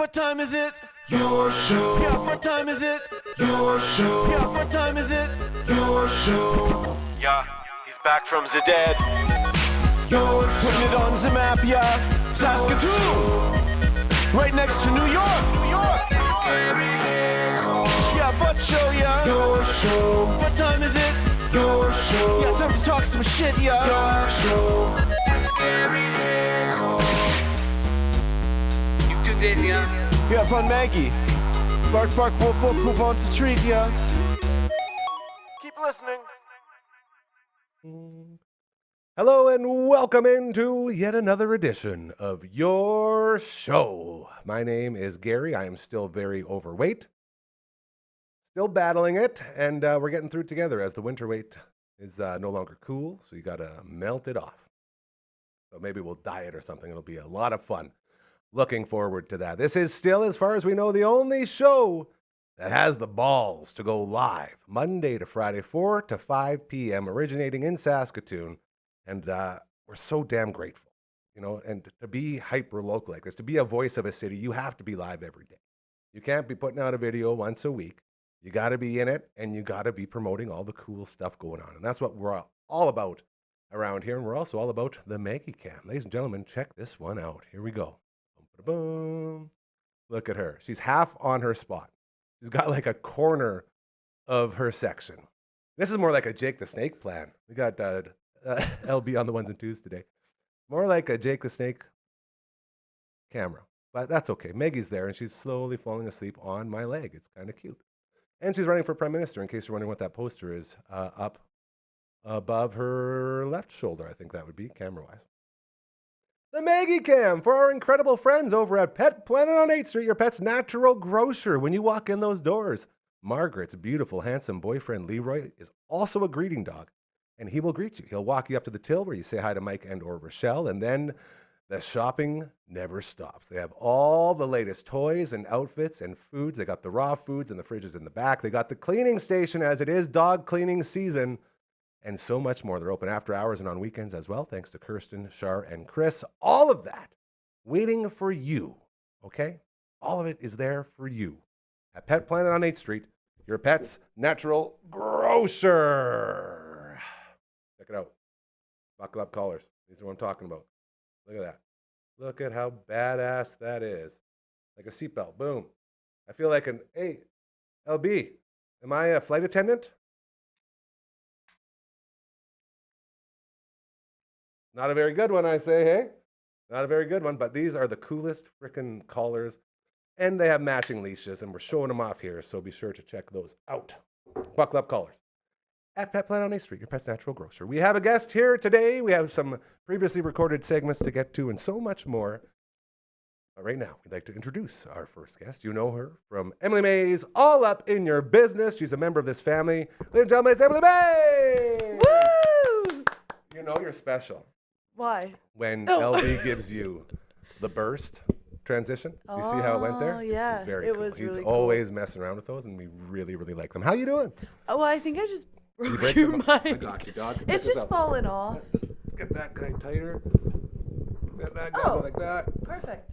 what time is it? Your show. Yeah, what time is it? Your show. Yeah, what time is it? Your show. Yeah, he's back from the dead. Your show. Putting it on the map, yeah. Saskatoon. Right next to New York. New York. Yeah, what show, yeah. Your show. What time is it? Your show. Yeah, time to talk some shit, yeah. Your show. You've tuned in, yeah? Yeah, fun Maggie. Bark, bark, wolf, wolf, who wants a treat, yeah? Keep listening. Hello and welcome into yet another edition of Your Show. My name is Gary. I am still very overweight. Still battling it, and we're getting through it together as the winter weight is no longer cool, so you got to melt it off. So maybe we'll diet or something. It'll be a lot of fun. Looking forward to that. This is still, as far as we know, the only show that has the balls to go live Monday to Friday, 4 to 5 p.m., originating in Saskatoon. And we're so damn grateful, you know, and to be hyper local like this, to be a voice of a city, you have to be live every day. You can't be putting out a video once a week. You got to be in it, and you got to be promoting all the cool stuff going on. And that's what we're all about around here. And we're also all about the Maggie Cam. Ladies and gentlemen, check this one out. Here we go. Boom. Look at her. She's half on her spot. She's got like a corner of her section. This is more like a Jake the Snake plan. We got LB on the ones and twos today. More like a Jake the Snake camera. But that's okay. Maggie's there, and she's slowly falling asleep on my leg. It's kind of cute. And she's running for Prime Minister, in case you're wondering what that poster is, up above her left shoulder, I think that would be, camera-wise. The Maggie Cam for our incredible friends over at Pet Planet on 8th Street, your pet's natural grocer. When you walk in those doors, Margaret's beautiful, handsome boyfriend Leroy is also a greeting dog, and he will greet you. He'll walk you up to the till where you say hi to Mike and or Rochelle, and then the shopping never stops. They have all the latest toys and outfits and foods. They got the raw foods and the fridges in the back. They got the cleaning station as it is dog cleaning season, and so much more. They're open after hours and on weekends as well, thanks to Kirsten, Shar, and Chris. All of that waiting for you, okay? All of it is there for you at Pet Planet on 8th Street, your pet's natural grocer. Check it out. Buckle up collars. These are what I'm talking about. Look at that. Look at how badass that is. Like a seatbelt. Boom. I feel like hey, LB, am I a flight attendant? Not a very good one, I say, hey? Not a very good one, but these are the coolest frickin' collars, and they have matching leashes, and we're showing them off here, so be sure to check those out. Buckle up collars. At Pet Planet on 8th Street, your pet's natural grocer. We have a guest here today. We have some previously recorded segments to get to, and so much more. But right now, we'd like to introduce our first guest. You know her from Emily May's All Up in Your Business. She's a member of this family. Ladies and gentlemen, it's Emily May! Woo! You know you're special. Why? When LB gives you the burst transition. You see how it went there? Oh, yeah. It's very it cool. was He's really always cool. messing around with those, and we really, really like them. How you doing? Oh, well, I think I just You broke break your them up? I mind. got you, dog. Pick It's this just up. fallen off. Just get that guy tighter. Get that guy Oh. like that. Perfect.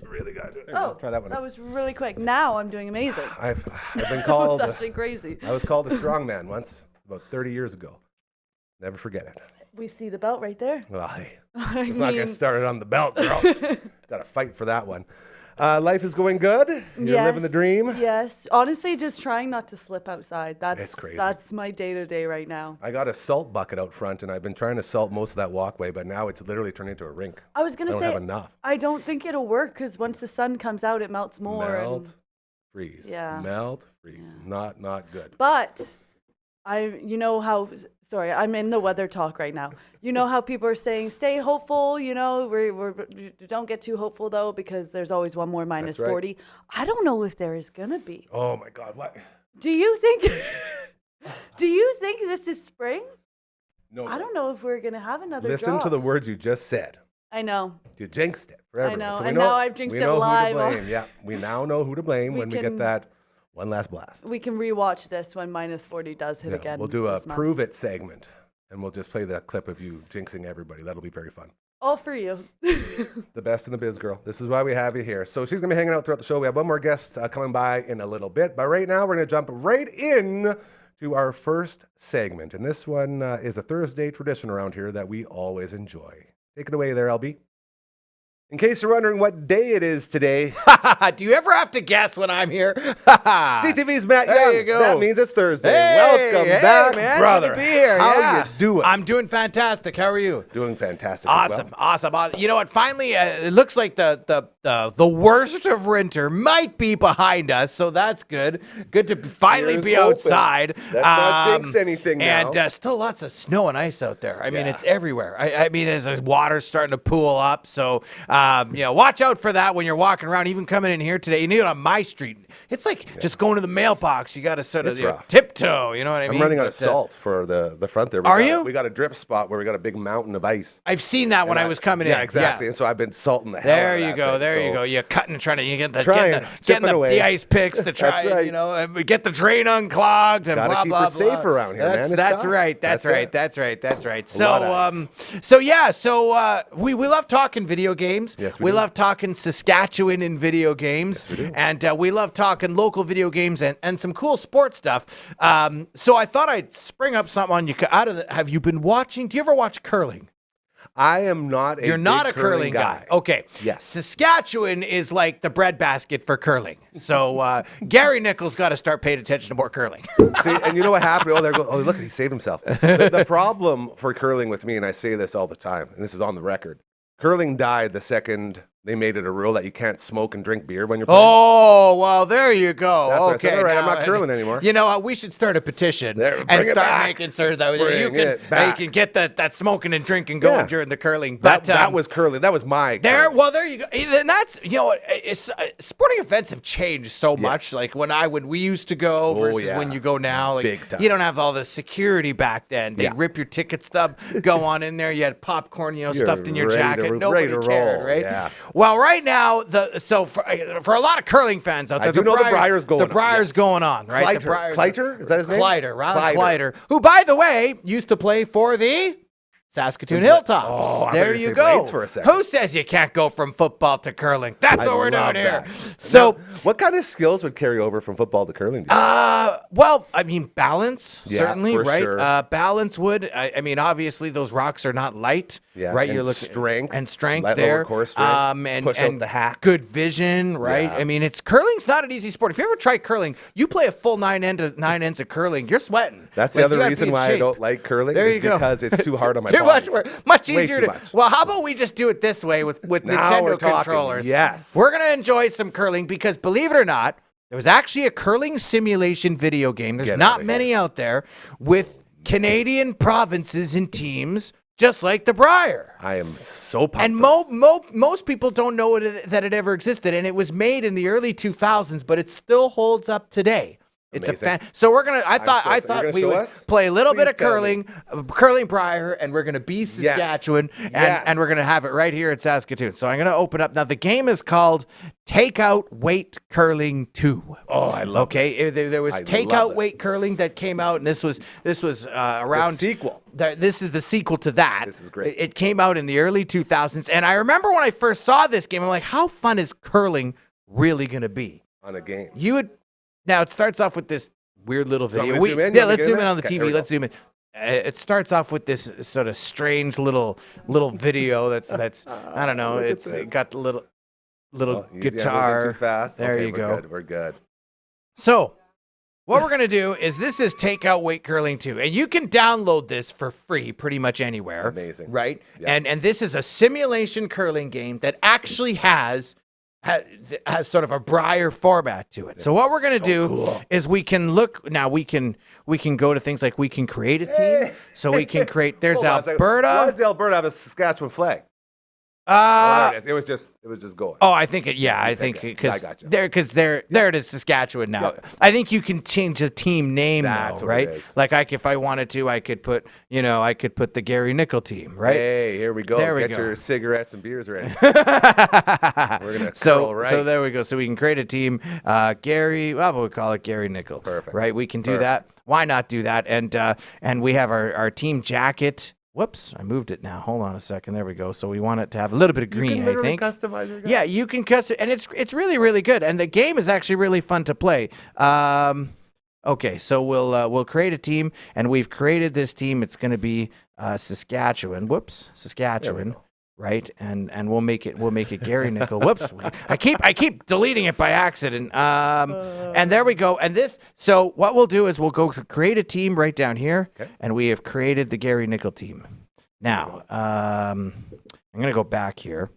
Really got it. There you go. Try that one. That was really quick. Now I'm doing amazing. I've been That called. was actually crazy. I was called a strong man once, about 30 years ago. Never forget it. We see the belt right there. Well, hey, I let's not get mean- started on the belt, girl. Got to fight for that one. Life is going good. You're Yes. living the dream. Yes. Honestly, just trying not to slip outside. It's crazy. That's my day-to-day right now. I got a salt bucket out front, and I've been trying to salt most of that walkway, but now it's literally turned into a rink. I was going I to don't say, have enough. I don't think it'll work because once the sun comes out, it melts more. Melt, And, freeze. Yeah. Melt, freeze. Yeah. Not good. but you know how, sorry, I'm in the weather talk right now. You know how people are saying, stay hopeful, you know, don't get too hopeful though, because there's always one more minus That's right. 40. I don't know if there is going to be. Oh my God, what? Do you think, do you think this is spring? No. I don't know if we're going to have another Listen drop. to the words you just said. I know. You jinxed it for everyone. know, So we and know, now I've jinxed we it know live Who on- to blame. Yeah, we now know who to blame We when we get can- that one last blast. We can rewatch this when minus 40 does hit Yeah, again. we'll do a this month. prove it segment, and we'll just play that clip of you jinxing everybody. That'll be very fun. All for you. The best in the biz, girl. This is why we have you here. So she's going to be hanging out throughout the show. We have one more guest coming by in a little bit. But right now, we're going to jump right in to our first segment. And this one is a Thursday tradition around here that we always enjoy. Take it away there, LB. In case you're wondering what day it is today, do you ever have to guess when I'm here? CTV's Matt Young. There you go. That means it's Thursday. Hey, Welcome hey, back, man. brother. Good to be here. How Yeah. you doing? I'm doing fantastic. How are you? Doing fantastic. as well. Awesome. You know what? Finally, it looks like the worst of winter might be behind us, so that's good. Good to finally Here's be hoping. outside. Let's not jinx anything now. And still lots of snow and ice out there. I mean, Yeah. it's everywhere. I mean, there's water starting to pool up. So, watch out for that when you're walking around. Even coming in here today, you need it on my street. It's like just going to the mailbox. You got to sort of It's rough. tiptoe. You know what I mean? I'm running out of But, salt for the front there. Are you? We got a drip spot where we got a big mountain of ice. I've seen that when I was coming in. Yeah, exactly. And so I've been salting the hell There out of you that go. thing. There you So go. You're cutting, trying to getting chipping away. the ice picks to try, That's right. and get the drain unclogged and Gotta blah keep blah it safe blah. around here, man. It's That's tough. right. That's it. That's right. lot of So we love talking video games. Yes, we we do. love talking Saskatchewan in video games, we do. and we love talking local video games and some cool sports stuff. So I thought I'd spring up something on you. Have you been watching? Do you ever watch curling? I am not a You're not big a curling guy. Okay. Yes. Saskatchewan is like the breadbasket for curling. So Gary Nichols got to start paying attention to more curling. See, and you know what happened? Oh, there go. Oh, look, he saved himself. The problem for curling with me, and I say this all the time, and this is on the record, curling died the second they made it a rule that you can't smoke and drink beer when you're playing. Oh, well, there you go. That's what I Okay. said. All right, I'm now- not curling anymore. You know, we should start a petition There, and bring it start back. making sure that Bring you it can back. get that smoking and drinking going Yeah. during the curling. That, But that was curling. That was my There, curling. well, there you go. And that's, sporting events have changed so much. Yes. Like when we used to go versus yeah. when you go now. Like, Big time. you don't have all the security back then. They Yeah. rip your ticket stub, go on in there. You had popcorn, You're stuffed in your ready to jacket. ready Nobody to cared, roll, right? yeah. Well, right now, for a lot of curling fans out there, do know the Briar's going on, The Briar's yes. going on, right? The Kleider. Briar's- Kleider? Is that his name? Kleider, Ron Kleider. Kleider, who, by the way, used to play for the Saskatoon Hilltops. Oh, I thought there you you were go. saying Blades for a second. Who says you can't go from football to curling? That's I what we're love doing here. that. So, Now, what kind of skills would carry over from football to curling? do you well, I mean, balance, Yeah, certainly, for right? sure. Balance would. I mean, obviously, those rocks are not light, Yeah, right? and You're looking strength, and strength light there. lower core strength, And push out the hack. Good vision, right? Yeah. I mean, curling's not an easy sport. If you ever try curling, you play a full nine ends of curling, you're sweating. That's the Like, other you gotta be reason in why I shape. don't like curling. There is you go. because it's too hard on my Too body. much work. Much Way easier too to. much. Well, how about we just do it this way with Now we're Nintendo talking. controllers? Yes. We're gonna enjoy some curling because, believe it or not, there was actually a curling simulation video game. There's Get not outta here. many out there with Canadian provinces and teams, just like the Briar. I am so pumped. And for this. most people don't know that it ever existed, and it was made in the early 2000s, but it still holds up today. It's Amazing. So we're gonna. I so thought excited. You're we gonna show would us? play a little bit Please of tell me. curling Briar, and we're gonna be Saskatchewan, Yes. and we're gonna have it right here at Saskatoon. So I'm gonna open up now. The game is called Takeout Weight Curling 2. Oh, I love Okay, there was I love Takeout it. Weight Curling that came out, and this was around sequel. This is the sequel to that. This is great. It came out in the early 2000s, and I remember when I first saw this game, I'm like, how fun is curling really gonna be? on a game. You would. Now it starts off with this weird little want me video. to zoom in? You Yeah, want me let's to get in zoom in there? on the Okay, here TV. we Let's zoom in. It starts off with this sort of strange little video that's I don't know. Look at It's this. got the little Oh, easy, I'm moving guitar. Too fast. There Okay, you we're go. Good. We're good. So, what we're gonna do is this is Takeout Weight Curling 2, and you can download this for free pretty much anywhere. Amazing. right? Yeah. And this is a simulation curling game that actually has sort of a Briar format to it. So what we're gonna do cool. is we can look now. We can go to things like we can create a team. So we can create. There's Hold on a second. Why Alberta. does Alberta have a Saskatchewan flag? Oh, there it is. It was just going. Oh, I think it. Yeah, I think okay. because I gotcha. there it is, Saskatchewan now. Yeah. I think you can change the team name That's now, what it right? is. Like if I wanted to, I could put the Gary Nickel team, right? Hey, here we go. There we Get go. your cigarettes and beers ready. We're gonna curl right. So there we go. So we can create a team. Gary, well, we'll call it Gary Nickel. Perfect. Right? We can do Perfect. that. Why not do that? And we have our team jacket. Whoops, I moved it now. Hold on a second. There we go. So we want it to have a little bit of green, You can literally I think. customize your guy. Yeah, you can custom, and it's really, really good. And the game is actually really fun to play. Okay, so we'll create a team, and we've created this team. It's going to be Saskatchewan. Whoops, Saskatchewan. Right, and we'll make it Gary Nickel. Whoops, I keep deleting it by accident. And there we go. And this, so what we'll do is we'll go create a team right down here, and we have created the Gary Nickel team. Now, I'm gonna go back here.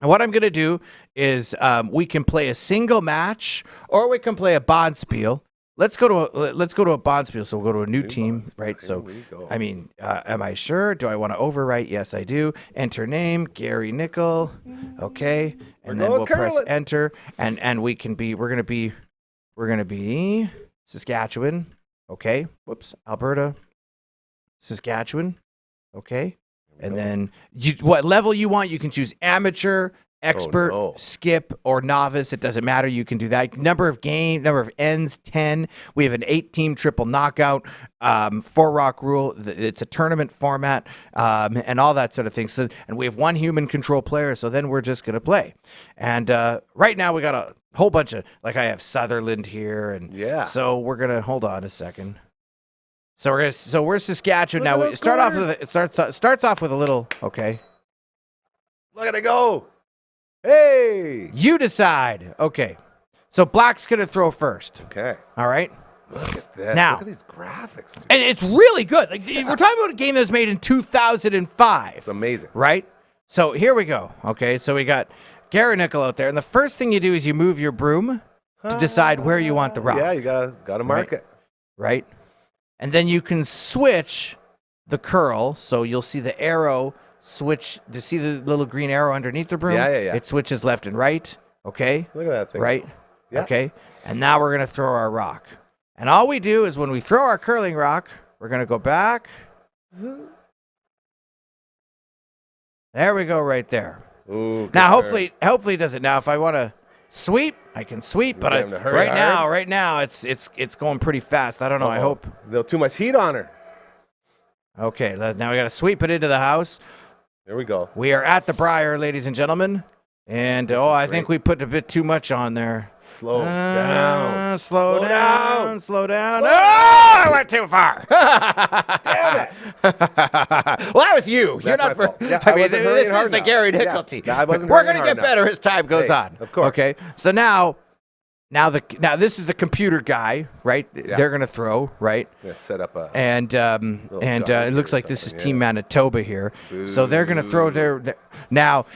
And what I'm gonna do is we can play a single match, or we can play a bonspiel. Let's go to a bonspiel. So we'll go to a new team, right? So, I mean, am I sure? Do I want to overwrite? Yes, I do. Enter name, Gary Nickel. Okay, and then we'll press enter, and we're gonna be Saskatchewan. Okay, whoops, Alberta, Saskatchewan. Okay, and then what level you want? You can choose amateur, expert, skip, or novice. It doesn't matter. You can do that. Number of ends, 10. We have an 8-team triple knockout, 4-rock rule. It's a tournament format, and all that sort of thing. So, and we have 1 human control player. So then we're just going to play. And right now we got a whole bunch of, like I have Sutherland here. And so we're going to, hold on a second. So we're Saskatchewan. Now we start off with, it starts off with a little, okay. Look at it go. Hey! You decide. Okay. So black's going to throw first. Okay. All right? Look at this. Now, look at these graphics, dude. And it's really good. Like we're talking about a game that was made in 2005. It's amazing. Right? So here we go. Okay. So we got Gary Nickel out there. And the first thing you do is you move your broom to decide where you want the rock. Yeah, you gotta mark it. Right? And then you can switch the curl. So you'll see the arrow switch to see the little green arrow underneath the broom. Yeah. It switches left and right. Okay. Look at that thing. Right. Yeah. Okay. And now we're gonna throw our rock. And all we do is when we throw our curling rock, we're gonna go back. There we go, right there. Ooh, now hopefully it does it. Now if I want to sweep, I can sweep, but right now it's going pretty fast. I don't know. I hope. There's too much heat on her. Okay. Now we gotta sweep it into the house. There we go. We are at the Briar, ladies and gentlemen. And, I think we put a bit too much on there. Slow down. Slow down. Oh, I went too far. Damn it. Well, that was you. You're That's not my for. fault. Yeah, I I mean, wasn't this hurrying is hard the enough. Gary Yeah. Nickel team. No, I wasn't We're hurrying going to get hard better enough. as time goes on. Of course. Okay. So now this is the computer guy, right? Yeah. They're going to throw, right? Gonna set up a. And it looks like this is Team Manitoba here. Ooh. So they're going to throw their now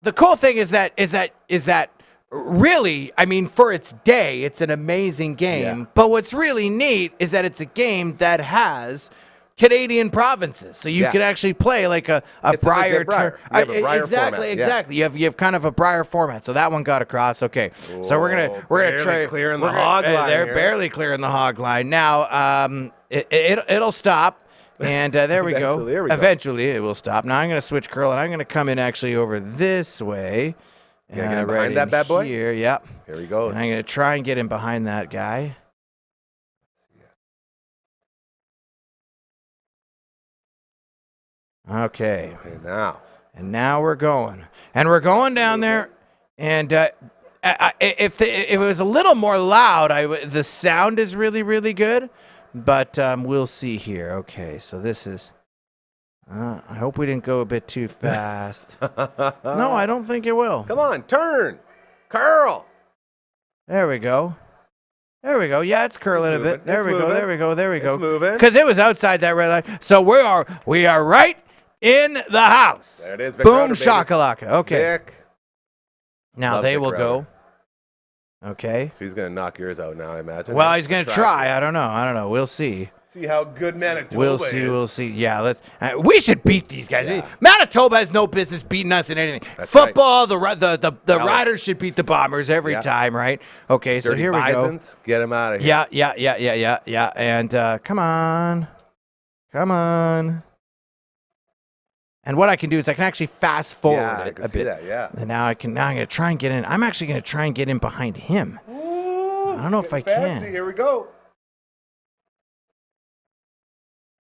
the cool thing is that really, I mean, for its day, it's an amazing game. Yeah. But what's really neat is that it's a game that has Canadian provinces, so you can actually play like a Briar. Briar. You have a Briar format. Exactly. You have kind of a Briar format. So that one got across. Okay, so we're gonna try clearing the hog line. They're here. barely clearing the hog line now. It'll stop. And there we go. Eventually, it will stop. Now I'm going to switch curl, and I'm going to come in actually over this way. Get him behind that bad boy? Here, yep. Here he goes. And I'm going to try and get him behind that guy. Okay. And now we're going. And we're going down there. And if it was a little more loud, the sound is really, really good. But we'll see here. Okay, so this is... I hope we didn't go a bit too fast. No, I don't think it will. Come on, turn. Curl. There we go. Yeah, it's curling a bit. There we go. It's moving. Because it was outside that red line. So we are right in the house. There it is. Vic Boom Crowder, baby. shakalaka. Okay. Vic. Now Love they Vic will Crowder. go. Okay. So he's going to knock yours out now, I imagine. Well, he's going to try. I don't know. We'll see. See how good Manitoba is. We'll see. Yeah, we should beat these guys. Yeah. Manitoba has no business beating us in anything. That's Football, the Riders should beat the Bombers every time, right? Okay, so Dirty here Bisons, get him out of here. Yeah. And come on. And what I can do is I can actually fast forward I it can a see bit. that, yeah. And now I'm going to try and get in. I'm actually going to try and get in behind him. Ooh, I don't know if I fancy. can. Here we go.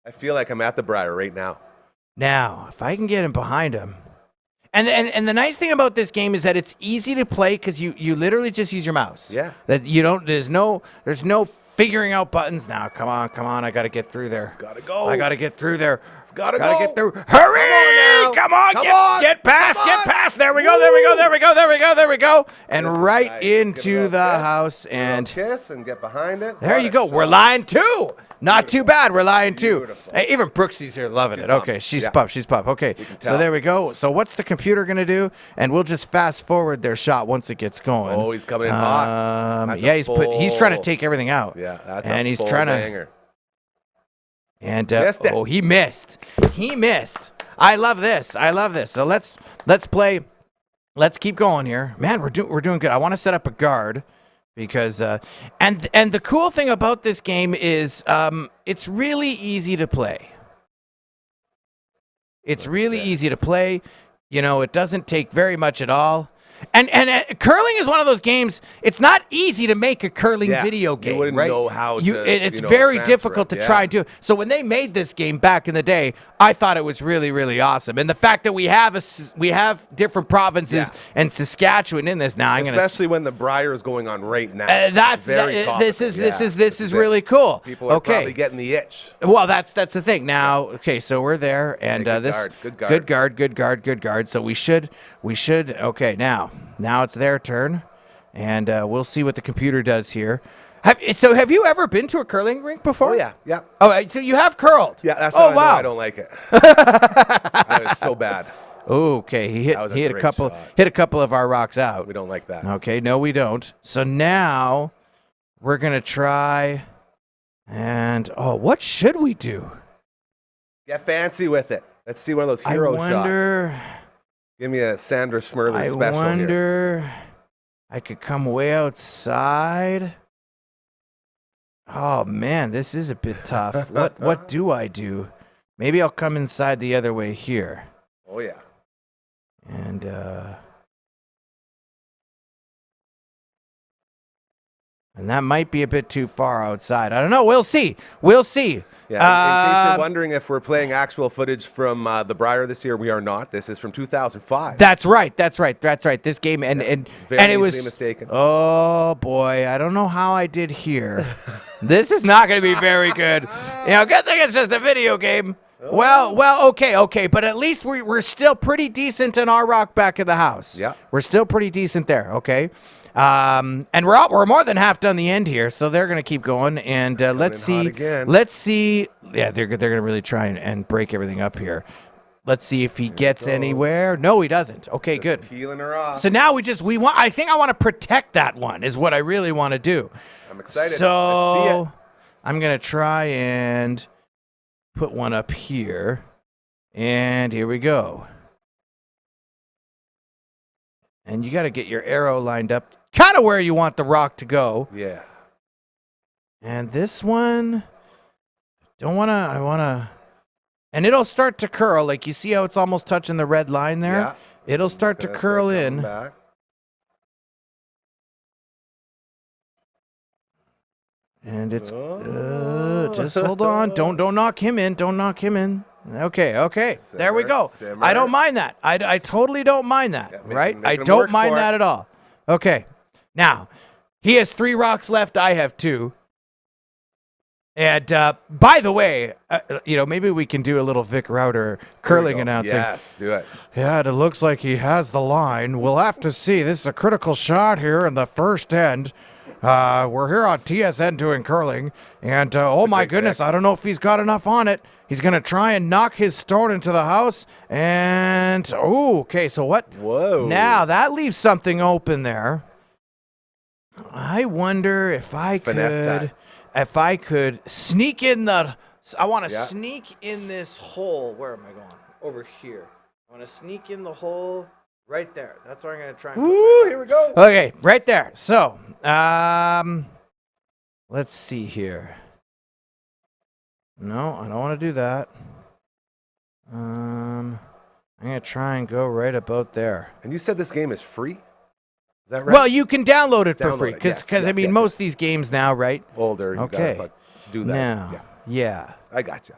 I feel like I'm at the Briar right now. Now, if I can get him behind him. And the nice thing about this game is that it's easy to play because you literally just use your mouse. Yeah. That you don't. There's no figuring out buttons now. Come on. I got to get through there. It's got to go. I got to get through there. It's got to go. Got to get through. Hurry! Come on. Get past. There we go. And right into the house. And kiss and get behind it. there you go. We're line 2. Not too bad. We're line 2. Beautiful. Hey, even Brooksy's here loving it. Okay, she's pumped. Okay, so there we go. So what's the computer going to do? And we'll just fast forward their shot once it gets going. Oh, he's coming in hot. Yeah, he's trying to take everything out. Yeah, that's and a he's full trying banger. And Missed it. oh, he missed. I love this. So let's play. Let's keep going here, man. We're doing good. I want to set up a guard. Because and the cool thing about this game is it's really easy to play. It's really easy to play. You know, it doesn't take very much at all. And curling is one of those games. It's not easy to make a curling video game, you wouldn't right? know how to. It's very difficult to try and do. So when they made this game back in the day, I thought it was really, really awesome. And the fact that we have different provinces and Saskatchewan in this now, especially when the Briar is going on right now. This is really cool. People are probably getting the itch. Well, that's the thing. Now, okay, so we're there, and good guard. So we should. Okay, now it's their turn, and we'll see what the computer does here. Have you ever been to a curling rink before? Oh yeah. Oh, so you have curled? Yeah, that's how I know I don't like it. That was so bad. Okay, he hit a couple of our rocks out. We don't like that. Okay, no, we don't. So now we're gonna try, and what should we do? Get fancy with it. Let's see one of those hero shots. Give me a Sandra Schmerler special I wonder. Here. I could come way outside. Oh man, this is a bit tough. What do I do? Maybe I'll come inside the other way here. Oh yeah. And that might be a bit too far outside. I don't know. We'll see. Yeah, in case you're wondering if we're playing actual footage from the Briar this year, we are not. This is from 2005. That's right. This game and it was mistaken. Oh boy, I don't know how I did here. This is not going to be very good. Good thing it's just a video game. Well, okay, but at least we're still pretty decent in our rock back of the house. Yeah, we're still pretty decent there. Okay. And we're more than half done the end here, so they're going to keep going. And let's see. Yeah, they're going to really try and break everything up here. Let's see if he gets anywhere. No, he doesn't. Okay, just good. Peeling her off. So now I think I want to protect that one. Is what I really want to do. I'm excited. So let's see it. I'm going to try and put one up here, and here we go. And you got to get your arrow lined up kind of where you want the rock to go. Yeah. And this one, I want to, and it'll start to curl. Like you see how it's almost touching the red line there? Yeah. It'll start to curl in. Back. And it's, just hold on. Don't knock him in. Okay. There we go. Simmer. I don't mind that. I totally don't mind that, right? I don't mind that at all. Okay. Now, he has 3 rocks left. I have 2. And by the way, maybe we can do a little Vic Router curling announcing. Yes, do it. Yeah, it looks like he has the line. We'll have to see. This is a critical shot here in the first end. We're here on TSN doing curling, and oh my goodness, I don't know if he's got enough on it. He's going to try and knock his stone into the house, and okay, so what? Whoa. Now, that leaves something open there. I wonder if I could sneak in the... I want to sneak in this hole. Where am I going? Over here. I want to sneak in the hole... Right there. That's what I'm going to try and put here we go. Okay, right there. So, let's see here. No, I don't want to do that. I'm going to try and go right about there. And you said this game is free? Is that right? Well, you can download it for free. Because, most of these games now, right? Older. Okay. You gotta do that. Now, yeah. I gotcha.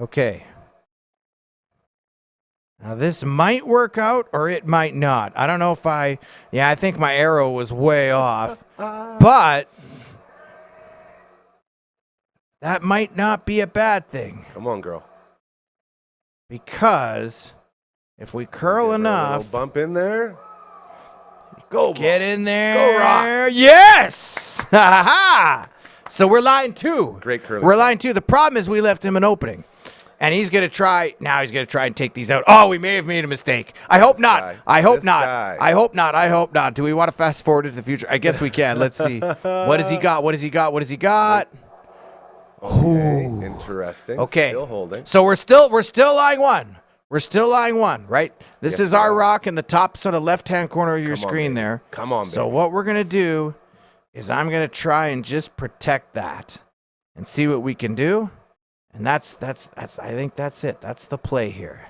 Okay. Now, this might work out or it might not. I don't know if I think my arrow was way off. But that might not be a bad thing. Come on, girl. Because if we curl Give her a enough, little bump in there. go get in there. Go rock. Yes! Ha ha! So we're line 2. Great curling. We're line 2. The problem is we left him an opening. And he's going to try and take these out. Oh, we may have made a mistake. I hope not. guy. I hope This not. guy. I hope not. I hope not. Do we want to fast forward to the future? I guess we can. Let's see. What has he got? What has he got? What has he got? Okay, interesting. Okay. Still holding. So we're still line 1. We're still line 1, right? This Yes, is our we are. rock in the top sort of left-hand corner of your Come on, screen baby. there. Come on, So baby. what we're going to do is I'm going to try and just protect that and see what we can do. And that's I think that's it. That's the play here.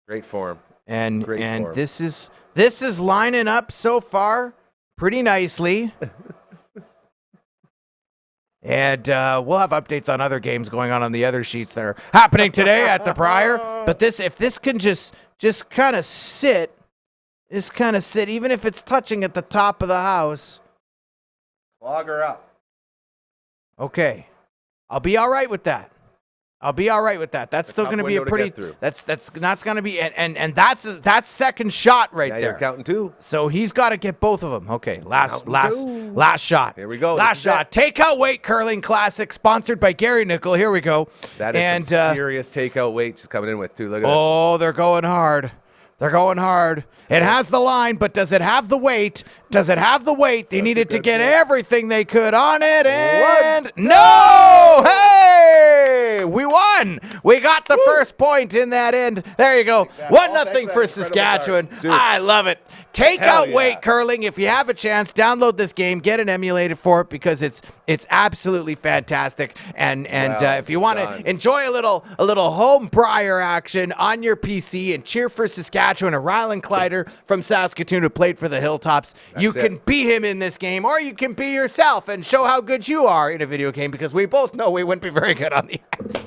Great form. And Great form. this is lining up so far pretty nicely. And we'll have updates on other games going on the other sheets that are happening today at the Prior. But if this can just kind of sit, even if it's touching at the top of the house. Log her up. Okay, I'll be all right with that. That's still tough going to be a window to pretty. get through. That's going to be and that's second shot right Now there. you're counting 2. So he's got to get both of them. Okay, last shot. Here we go. Last This is shot. Takeout weight curling classic sponsored by Gary Nickel. Here we go. That is some serious takeout weight she's coming in with, too. Look at Oh, they're going hard. It has the line, but does it have the weight? They needed to good get point. everything they could on it, and no! Hey! We won! We got the first point in that end. There you go. 1-0 Thanks for for that incredible Saskatchewan. start. Dude. I love it. Takeout Hell yeah. weight curling. If you have a chance, download this game, get an emulator for it because it's absolutely fantastic. And Well if you want done. to enjoy a little home Prior action on your PC and cheer for Saskatchewan, and Rylan Kleider from Saskatoon who played for the Hilltops, you That's can it. be him in this game, or you can be yourself and show how good you are in a video game because we both know we wouldn't be very good on the ice.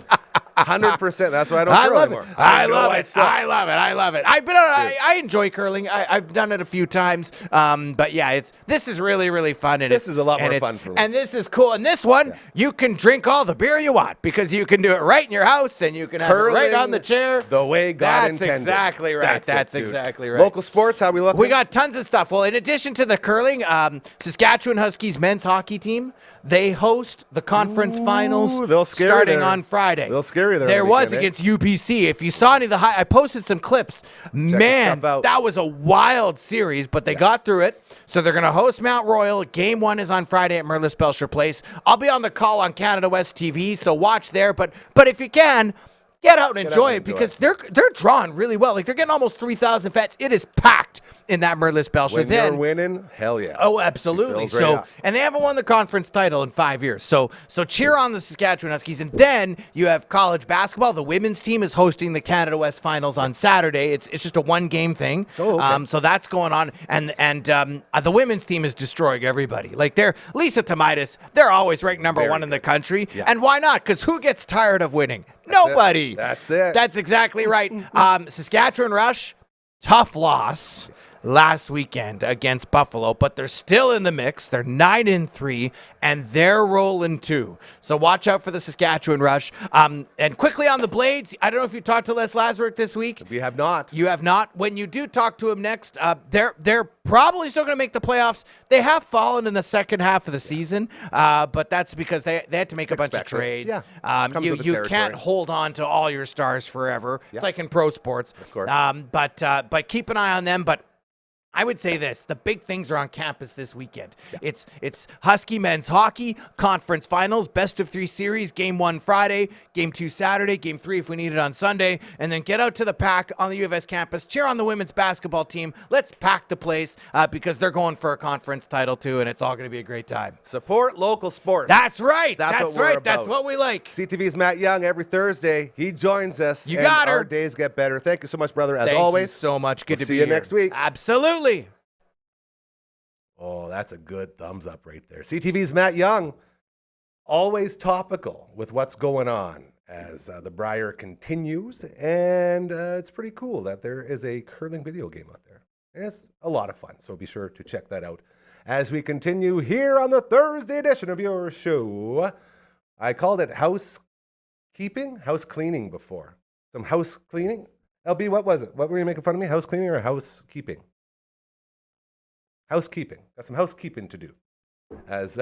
100%. That's why I don't I curl love anymore. it. I love it. suck. I love it. I enjoy curling. I've done it a few times. But yeah, this is really, really fun. And This is a lot more and fun for me. And this is cool. And this one, you can drink all the beer you want because you can do it right in your house and you can have it right on the chair. The way God intended. That's exactly right. That's it, dude. exactly right. Local sports, how we look? We got tons of stuff. Well, in addition to the curling, Saskatchewan Huskies men's hockey team, they host the conference finals they'll scare you starting there. on Friday. They'll scare you there on There the was weekend, against UBC. If you saw any of the I posted some clips. Man, stuff out. that was a wild series, but they got through it. So they're going to host Mount Royal. Game 1 is on Friday at Merlis Belcher Place. I'll be on the call on Canada West TV, so watch there. But if you can, get out and enjoy it because they're drawn really well. Like they're getting almost 3,000 fans. It is packed in that Merlis Belcher. When you're winning, hell yeah. Oh, absolutely. It fills So, right up. and they haven't won the conference title in 5 years. So cheer on the Saskatchewan Huskies. And then you have college basketball. The women's team is hosting the Canada West Finals on Saturday. It's just a one-game thing. Oh, okay. So that's going on. And the women's team is destroying everybody. Like they're Lisa Tomaitis. They're always ranked number Very 1 in the good. country. Yeah. And why not? Because who gets tired of winning? Nobody. That's it. That's exactly right. Saskatchewan Rush, tough loss last weekend against Buffalo, but they're still in the mix. They're 9-3, and they're rolling too. So watch out for the Saskatchewan Rush. And quickly on the Blades, I don't know if you talked to Les Lazaruk this week. We have not. You have not. When you do talk to him next, they're probably still going to make the playoffs. They have fallen in the second half of the season, but that's because they had to make a bunch of expected. trades. Yeah. Comes You with the can't territory. hold on to all your stars forever. Yeah. It's like in pro sports. Of course. But keep an eye on them. But I would say this, the big things are on campus this weekend. Yeah. It's Husky men's hockey, conference finals, best of 3 series, game 1 Friday, game 2 Saturday, game 3 if we need it on Sunday, and then get out to the pack on the U of S campus, cheer on the women's basketball team. Let's pack the place because they're going for a conference title too, and it's all going to be a great time. Support local sports. That's right. That's what we're right. about. That's what we like. CTV's Matt Young every Thursday. He joins us. You and got her. Our days get better. Thank you so much, brother. As Thank always. you so much. Good We'll to see be you here. next week. Absolutely. Oh, that's a good thumbs up right there. CTV's Matt Young. always topical with what's going on as the Briar continues. And it's pretty cool that there is a curling video game out there. And it's a lot of fun. So be sure to check that out as we continue here on the Thursday edition of your show. I called it house cleaning before. Some house cleaning. LB, what was it? What were you making fun of me? House cleaning or housekeeping? Housekeeping. Got some housekeeping to do. As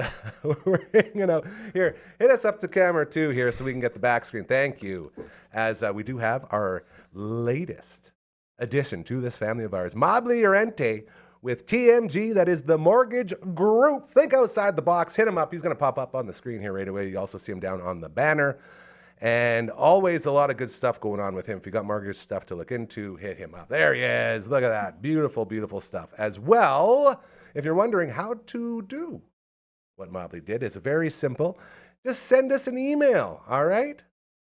we're hanging out here, hit us up to camera 2 here so we can get the back screen. Thank you. As we do have our latest addition to this family of ours, Mobley Orente with TMG, that is the mortgage group. Think outside the box. Hit him up. He's going to pop up on the screen here right away. You also see him down on the banner. And always a lot of good stuff going on with him. If you got mortgage stuff to look into, hit him up. There he is. Look at that. Beautiful, beautiful stuff. As well, if you're wondering how to do what Mobley did, is very simple. Just send us an email, all right?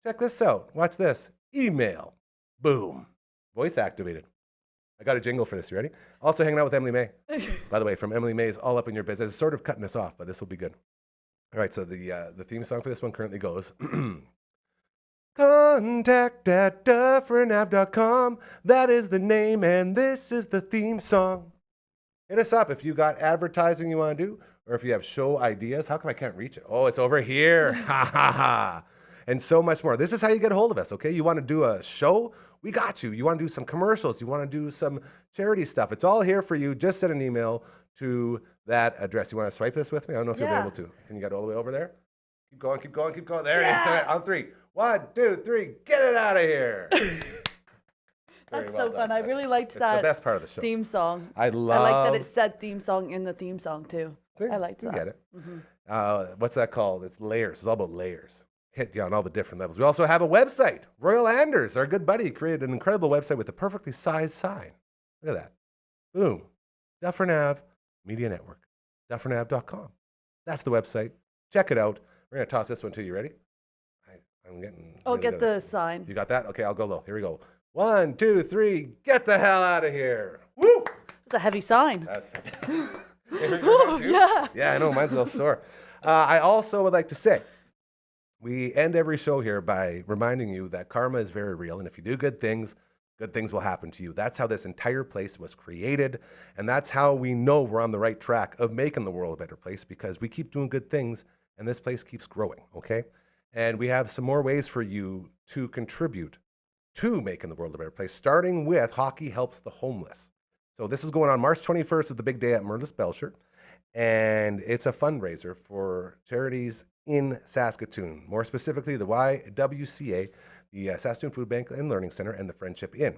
Check this out. Watch this. Email. Boom. Voice activated. I got a jingle for this. You ready? Also hanging out with Emily May. By the way, from Emily May's All Up in Your Business. It's sort of cutting us off, but this will be good. All right, so the theme song for this one currently goes... Contact at dufferinave.com. That is the name, and this is the theme song. Hit us up if you got advertising you want to do, or if you have show ideas. How come I can't reach it? Oh, it's over here. Ha ha ha. And so much more. This is how you get a hold of us, okay? You want to do a show? We got you. You want to do some commercials? You want to do some charity stuff? It's all here for you. Just send an email to that address. You want to swipe this with me? I don't know if you'll be able to. Can you get all the way over there? Keep going, keep going, keep going. There it is. All right, on 3. 1, 2, 3. Get it out of here. That's so fun. I really liked that. It's the best part of the show. Theme song. I like that it said theme song in the theme song too. See, I liked that. You get it. Mm-hmm. What's that called? It's layers. It's all about layers. Hit you on all the different levels. We also have a website. Royal Anders, our good buddy, created an incredible website with a perfectly sized sign. Look at that. Boom. Dufferin Ave Media Network. DufferinAve.com. That's the website. Check it out. We're going to toss this one to you. Ready? I'm getting... I'll get the sign. You got that? Okay, I'll go low. Here we go. 1, 2, 3. Get the hell out of here. Woo! It's a heavy sign. That's fantastic. Yeah. Yeah, I know. Mine's a little sore. I also would like to say, we end every show here by reminding you that karma is very real. And if you do good things will happen to you. That's how this entire place was created. And that's how we know we're on the right track of making the world a better place, because we keep doing good things and this place keeps growing, okay? And we have some more ways for you to contribute to making the world a better place, starting with Hockey Helps the Homeless. So this is going on March 21st is the big day at Merlis Belcher, and it's a fundraiser for charities in Saskatoon, more specifically the YWCA, the Saskatoon Food Bank and Learning Center, and the Friendship Inn.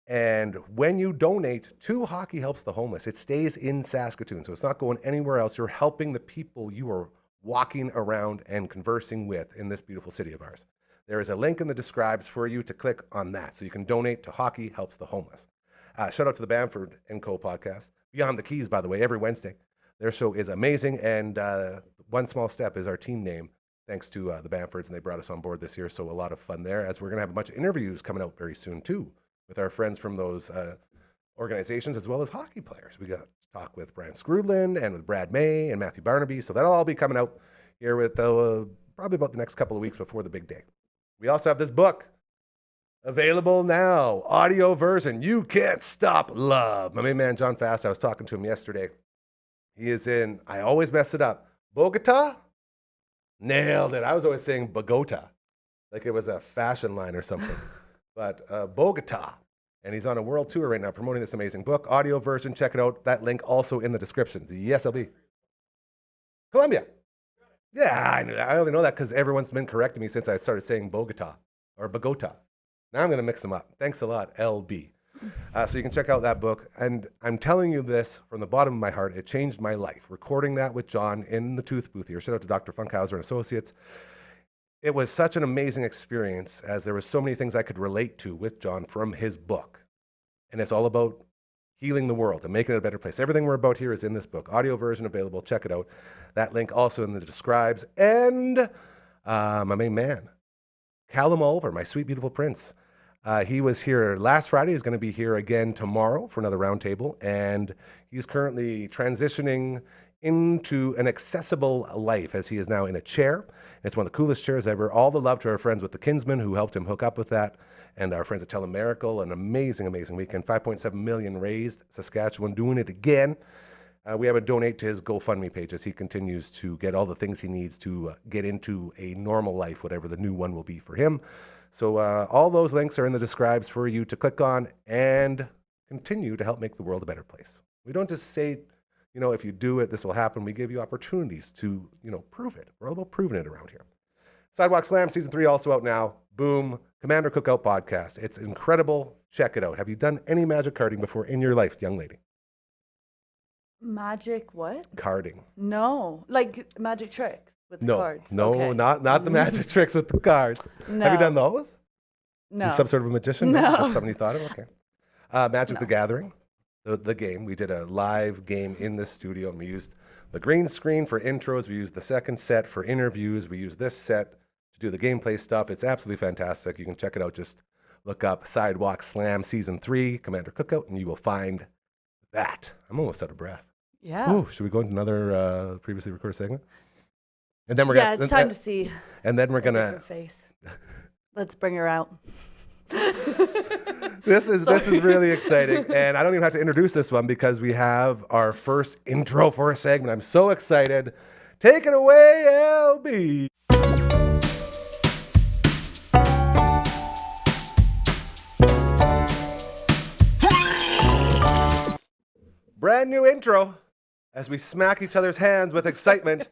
And when you donate to Hockey Helps the Homeless, it stays in Saskatoon, so it's not going anywhere else. You're helping the people you are walking around and conversing with in this beautiful city of ours. There is a link in the describes for you to click on that, so you can donate to Hockey Helps the Homeless. Shout out to the Bamford & Co. podcast. Beyond the Keys, by the way, every Wednesday. Their show is amazing, and One Small Step is our team name, thanks to the Bamfords, and they brought us on board this year, so a lot of fun there, as we're going to have a bunch of interviews coming out very soon, too, with our friends from those organizations, as well as hockey players. We got to talk with Brian Scrudland and with Brad May and Matthew Barnaby, so that'll all be coming out here with probably about the next couple of weeks before the big day. We also have this book available now, audio version, You Can't Stop Love. My main man, John Fast, I was talking to him yesterday. He is in, I always mess it up, Bogota? Nailed it. I was always saying Bogota, like it was a fashion line or something. But Bogota. And he's on a world tour right now promoting this amazing book. Audio version, check it out. That link also in the description. Yes, LB. Colombia. Yeah, I knew that. I only know that because everyone's been correcting me since I started saying Bogota or Bogota. Now I'm going to mix them up. Thanks a lot, LB. So you can check out that book. And I'm telling you this from the bottom of my heart. It changed my life. Recording that with John in the tooth booth here. Shout out to Dr. Funkhauser and Associates. It was such an amazing experience, as there were so many things I could relate to with John from his book. And it's all about healing the world and making it a better place. Everything we're about here is in this book. Audio version available. Check it out. That link also in the describes. And my main man, Callum Oliver, my sweet, beautiful prince. He was here last Friday. He's going to be here again tomorrow for another roundtable. And he's currently transitioning into an accessible life, as he is now in a chair. It's one of the coolest chairs ever. All the love to our friends with the Kinsman who helped him hook up with that, and our friends at Telemiracle. An amazing, amazing weekend. 5.7 million raised. Saskatchewan doing it again. We have a donate to his GoFundMe page as he continues to get all the things he needs to get into a normal life, whatever the new one will be for him. So all those links are in the describes for you to click on and continue to help make the world a better place. We don't just say, if you do it, this will happen. We give you opportunities to, prove it. We're all about proving it around here. Sidewalk Slam Season 3 also out now. Boom. Commander Cookout Podcast. It's incredible. Check it out. Have you done any magic carding before in your life, young lady? Magic what? Carding. No. Like magic tricks with the cards? No, Okay. not the magic tricks with the cards. No. Have you done those? No. You some sort of a magician? No. That's something you thought of? Okay. Magic No. the Gathering, the game. We did a live game in the studio, and we used the green screen for intros. We used the second set for interviews. We used this set to do the gameplay stuff. It's absolutely fantastic. You can check it out. Just look up Sidewalk Slam Season 3, Commander Cookout, and you will find that. I'm almost out of breath. Yeah. Ooh, should we go into another previously recorded segment? And then we're Yeah, gonna, it's time to see and then we're a gonna. different face. Let's bring her out. This is really exciting, and I don't even have to introduce this one because we have our first intro for a segment. I'm so excited. Take it away, LB. Brand new intro as we smack each other's hands with excitement.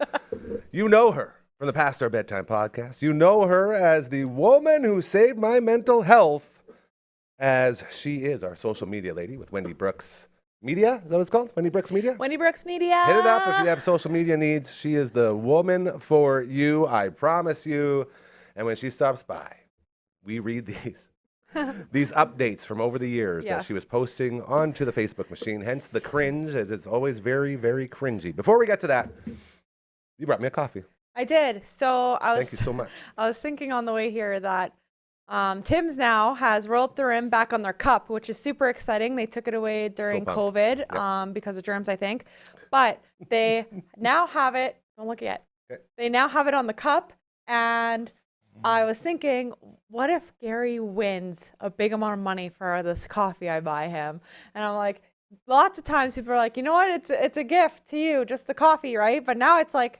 You know her from the Past Our Bedtime podcast. You know her as the woman who saved my mental health, as she is our social media lady with Wendy Brooks Media. Is that what it's called? Wendy Brooks Media? Wendy Brooks Media. Hit it up if you have social media needs. She is the woman for you, I promise you. And when she stops by, we read these updates from over the years Yeah. that she was posting onto the Facebook machine, hence the cringe, as it's always very, very cringy. Before we get to that, you brought me a coffee. I did. So Thank you so much. I was thinking on the way here that Tim's now has Roll Up the Rim back on their cup, which is super exciting. They took it away during pumped. COVID because of germs, I think. But they now have it. Don't look yet. Okay. They now have it on the cup. And I was thinking, what if Gary wins a big amount of money for this coffee I buy him? And I'm like, lots of times people are like, you know what? It's a gift to you, just the coffee, right? But now it's like,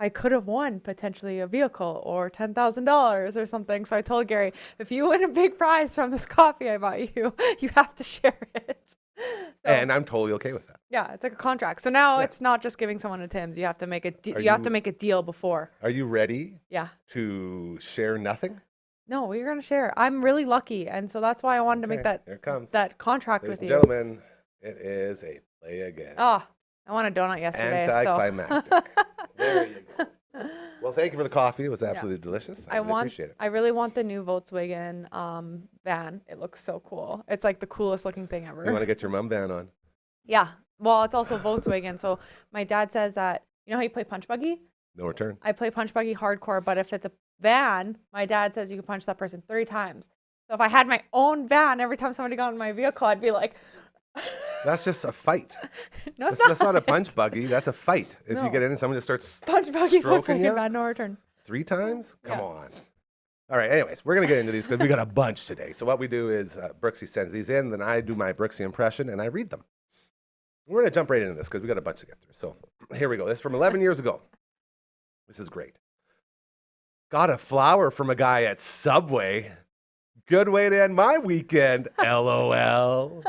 I could have won potentially a vehicle or $10,000 or something. So I told Gary, if you win a big prize from this coffee I bought you, you have to share it. So, And I'm totally okay with that. yeah, it's like a contract. So now Yeah. it's not just giving someone a Tim's. You have to make Are you have you- to make a deal before. Are you ready Yeah. to share nothing? No, we're gonna share. I'm really lucky, and so that's why I wanted to make Okay, that here it comes. that contract Ladies with and you. gentlemen, it is a play again. Oh, I want a donut yesterday. Anticlimactic. There you go. Well, thank you for the coffee. It was absolutely delicious. I really appreciate it. I really want the new Volkswagen van. It looks so cool. It's like the coolest looking thing ever. You want to get your mum van on? Yeah. Well, it's also Volkswagen. So my dad says that, you know how you play punch buggy? No return. I play punch buggy hardcore, but if it's a van, my dad says you can punch that person 3 times. So if I had my own van, every time somebody got in my vehicle, I'd be like, That's just a fight. no, it's That's not a punch buggy. That's a fight. If you No. get in and someone just starts punch buggy stroking Volkswagen you van, no return. 3 times, come Yeah. on. All right, anyways, we're going to get into these because we got a bunch today. So what we do is Brooksy sends these in, then I do my Brooksy impression, and I read them. We're going to jump right into this because we got a bunch to get through. So here we go. This is from 11 years ago. This is great. Got a flower from a guy at Subway. Good way to end my weekend, LOL.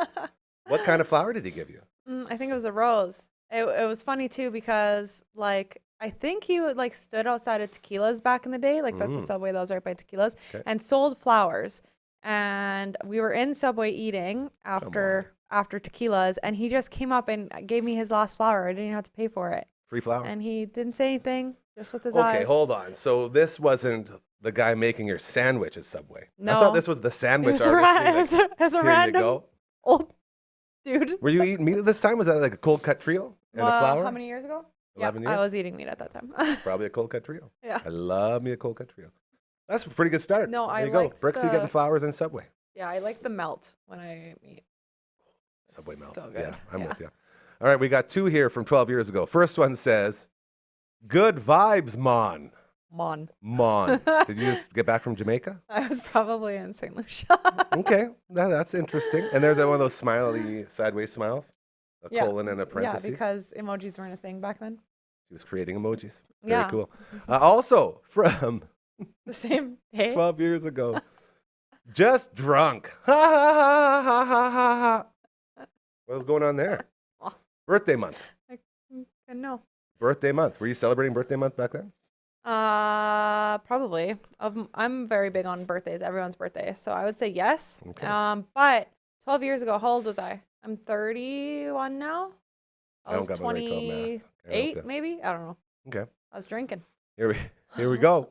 What kind of flower did he give you? I think it was a rose. It was funny too because like I think he would like stood outside of Tequila's back in the day, like that's the Subway that was right by Tequila's, Okay. and sold flowers. And we were in Subway eating after Tequila's, and he just came up and gave me his last flower. I didn't even have to pay for it, Free flower? and he didn't say anything, just with his eyes. Okay, hold on. So this wasn't the guy making your sandwich at Subway. I No. thought this was the It sandwich was a, artist. ra- being it was like, a, it was a "Here you random go." old dude. Were you eating meat at this time? Was that like a cold cut trio and a flower? How many years ago? 11 yeah, years? I was eating meat at that time. Probably a cold cut trio. Yeah. I love me a cold cut trio. That's a pretty good start. No, there I you go. liked Brooksy the- getting flowers in Subway. Yeah, I like the melt when I eat. Subway melt. So Yeah, good. I'm Yeah. with you. All right, we got two here from 12 years ago. First one says, good vibes, Mon. Mon. Mon. Did you just get back from Jamaica? I was probably in St. Lucia. Okay, that's interesting. And there's one of those smiley sideways smiles, a Yeah. colon and a Yeah, parenthesis. because emojis weren't a thing back then. She was creating emojis. Very Yeah. cool. Also from The same day. 12 years ago, just drunk. Ha ha ha ha ha ha ha. What was going on there? Oh. Birthday month. No. Birthday month. Were you celebrating birthday month back then? Probably. I'm very big on birthdays, everyone's birthday. So I would say yes. Okay. But 12 years ago, how old was I? I'm 31 now. I don't was got my right 12 math. 28, Okay. maybe. I don't know. Okay. I was drinking. Here we go.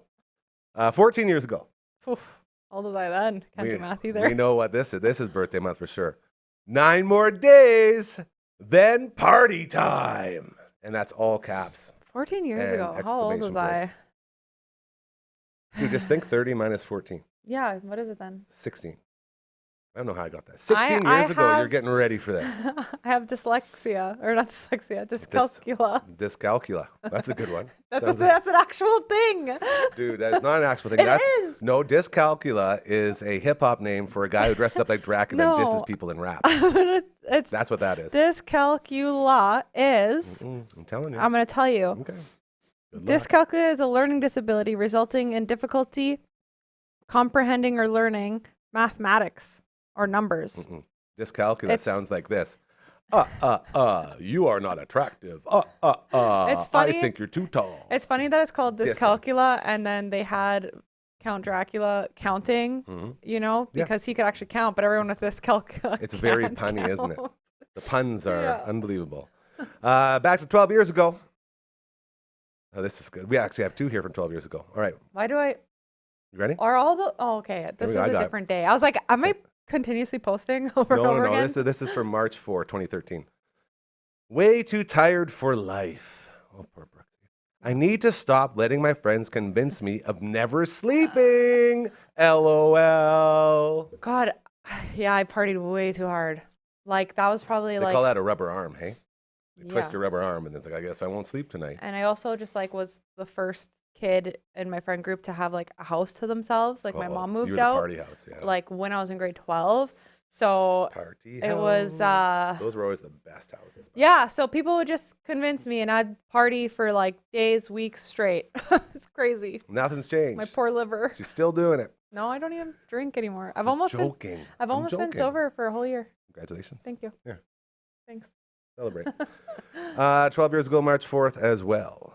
14 years ago. Oof. How old was I then? Can't do math either. We know what this is. This is birthday month for sure. 9 more days, then party time. And that's all caps. 14 years and ago. How old was exclamation I? Dude, just think 30 minus 14. Yeah. What is it then? 16. I don't know how I got that. 16 I years ago, you're have- getting ready for this. I have dyslexia, or not dyslexia, dyscalculia. Dyscalculia. That's a good one. That's Sounds that's an actual thing. Dude, that is not an actual thing. It That's is. No, dyscalculia is a hip hop name for a guy who dresses up like Dracula and No. disses people in rap. It's That's what that is. dyscalculia is. I'm telling you. I'm going to tell you. Okay. Good luck. Dyscalculia is a learning disability resulting in difficulty comprehending or learning mathematics or numbers. Mm-mm. Dyscalculia It's- sounds like this. You are not attractive. It's funny- I think you're too tall. It's funny that it's called Dis- dyscalculia, and then they had Count Dracula counting, Mhm. you know, Yeah. because he could actually count, but everyone with dyscalculia It's very can't punny, isn't it? count. The puns are Yeah. unbelievable. Back to 12 years ago. Oh, this is good. We actually have two here from 12 years ago. All right. Why do I? You ready? Are all the? Oh, okay. This we is go, I a got it. different day. I was like, am I continuously posting over and over No. again? This is from March 4, 2013. Way too tired for life. Oh, poor Brooksy. I need to stop letting my friends convince me of never sleeping. LOL. God, yeah, I partied way too hard. Like that was probably They like. call that a rubber arm, hey? You twist Yeah. your rubber arm and it's like, I guess I won't sleep tonight. And I also just like was the first kid in my friend group to have like a house to themselves. Like my Uh-oh. mom You moved were the out party house, yeah. like when I was in grade 12. So Party it was, house. Those were always the best houses. yeah, so people would just convince me and I'd party for like days, weeks straight. It's crazy. Nothing's changed. My poor liver. She's still doing it. No, I don't even drink anymore. I've Just almost been joking. I've I'm almost been joking. sober for a whole year. Congratulations. Thank you. Yeah. Thanks. Celebrate. 12 years ago, March 4th as well.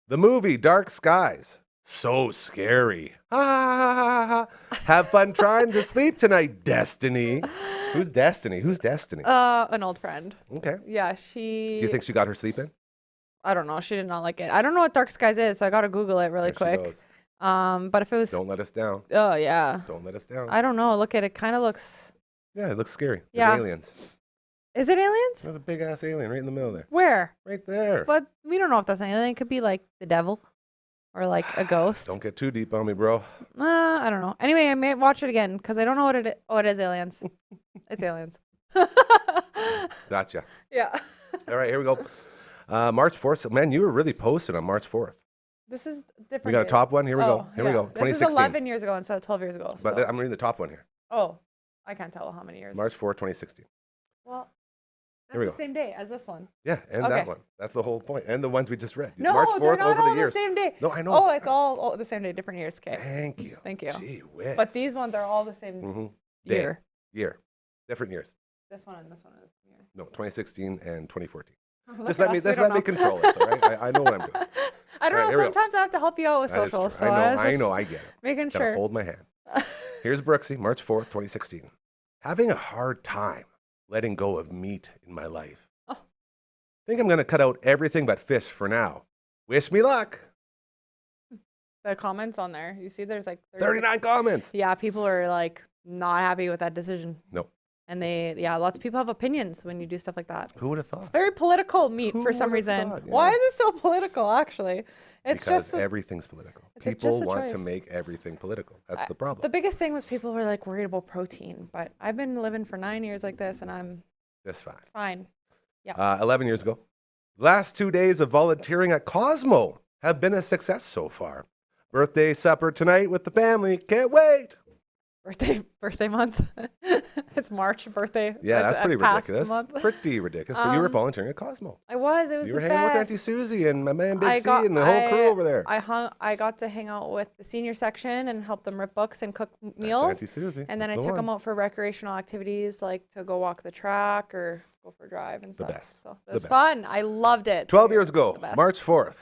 The movie Dark Skies. So scary. Ha, ha, ha, ha, ha. Have fun trying to sleep tonight, Destiny. Who's Destiny? Who's Destiny? An old friend. Okay. Yeah, she. Do you think she got her sleep in? I don't know. She did not like it. I don't know what Dark Skies is, so I gotta Google it really There she quick. goes. But if it was, Don't let us down. oh yeah, Don't let us down. I don't know. Look at it. Kind of looks. Yeah, it looks scary. Yeah. There's aliens. Is it aliens? There's a big ass alien right in the middle there. Where? Right there. But we don't know if that's an alien. It could be like the devil, or like a ghost. Don't get too deep on me, bro. I don't know. Anyway, I may watch it again because I don't know what it is. Oh, it is aliens. It's aliens. Gotcha. Yeah. All right, here we go. March 4th. So, man, you were really posted on March 4th. This is different. We got a days. top one. Here we go. Oh, Here we yeah. go. This is 2016. 11 years ago instead of 12 years ago. But so- I'm reading the top one here. Oh, I can't tell how many years. March 4, 2016. Well, that's Here we the go. same day as this one. Yeah, and Okay. that one. That's the whole point. And the ones we just read. No, March they're 4th not over all the years. the same day. No, I know. Oh, it's all the same day, different years. Okay. Thank you. Thank you. Gee whiz. But these ones are all the same Mhm. year. Year. Different years. This one and this one is year. No, 2016 and 2014. Look Just at let me us, we just don't let me know. control this, all right? I know what I'm doing. I don't All right, here we know. go. Sometimes I have to help you out with That is social. true. So I was know, just I get it. making Gotta sure. hold my hand. Here's Brooksy, March 4th, 2016. Having a hard time letting go of meat in my life. Oh. Think I'm going to cut out everything but fish for now. Wish me luck. The comments on there. You see, there's like 39 comments. Yeah, people are like not happy with that decision. Nope. And lots of people have opinions when you do stuff like that. Who would have It's thought? very political meat Who for some would've reason. thought, Why yeah. is it so political? Actually, it's Because just everything's political. it's People just a want to choice. make everything political. That's the the problem. biggest thing was people were like worried about protein, but I've been living for 9 years like this, and I'm That's fine. fine. Yeah. 11 years ago. Last 2 days of volunteering at Cosmo have been a success so far. Birthday supper tonight with the family. Can't wait. Birthday month. It's March birthday. Yeah, that's pretty past ridiculous. month. Pretty ridiculous. But you were volunteering at Cosmo. I was. It was You were the hanging with best. Auntie Susie and my man Big C and the whole crew over there. I got to hang out with the senior section and help them rip books and cook That's meals. Auntie Susie. And then I That's the took them one. out for recreational activities, like to go walk the track or go for a drive and stuff. best. So The it was best. fun. I loved it. 12 years ago, The best. March 4th.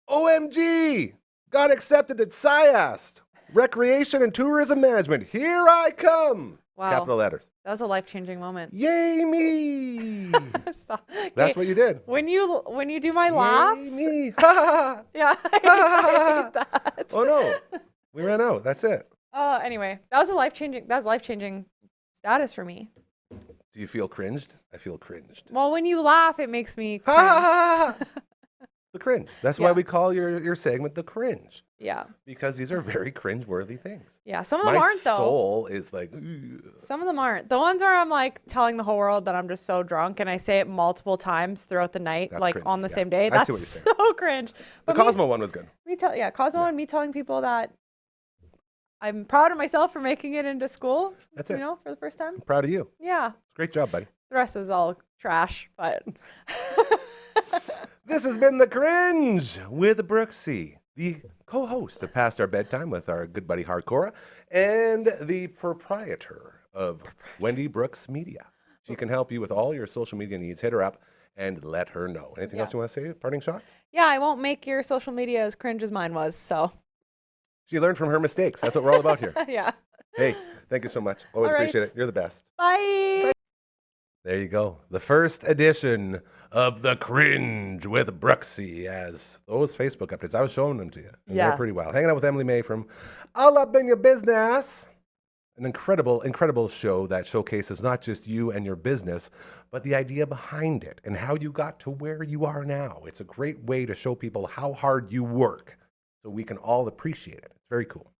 OMG! Got accepted at SciAst. Recreation and Tourism Management. Here I come. Wow. Capital letters. That was a life-changing moment. Yay me! Stop. That's Okay, what you did. when you do my laughs, Yay me! Ha ha yeah, I hate that. Oh no, we ran out. That's it. Anyway, that was life-changing status for me. Do you feel cringed? I feel cringed. Well, when you laugh, it makes me Ha cringe. ha ha! ha. The cringe. That's why Yeah. we call your segment the cringe, Yeah, because these are very cringe-worthy things. yeah. Some of them My aren't though. soul is like, "Ugh." Some of them aren't. The ones where I'm like telling the whole world that I'm just so drunk and I say it multiple times throughout the night, That's like cringe, on the yeah. same day. I That's see what you're saying. so cringe. The But Cosmo one was good. Cosmo and me telling people that I'm proud of myself for making it into school. That's it. You know, for the first time. I'm proud of you. Yeah. Great job, buddy. The rest is all trash, but This has been The Cringe with Brooksy, the co-host of Past Our Bedtime with our good buddy Hardcore, and the proprietor of Wendy Brooks Media. She can help you with all your social media needs. Hit her up and let her know. Anything Yeah. else you want to say? Parting shots? yeah, I won't make your social media as cringe as mine was. So She learned from her mistakes. That's what we're all about here. yeah. Hey, thank you so much. Always All right. appreciate it. You're the best. Bye. There you go. The first edition of The Cringe with Brooksy, as those Facebook updates. I was showing them to you. And Yeah. They're pretty wild. Hanging out with Emily May from All Up in Your Business. An incredible, incredible show that showcases not just you and your business, but the idea behind it and how you got to where you are now. It's a great way to show people how hard you work so we can all appreciate it. It's very cool.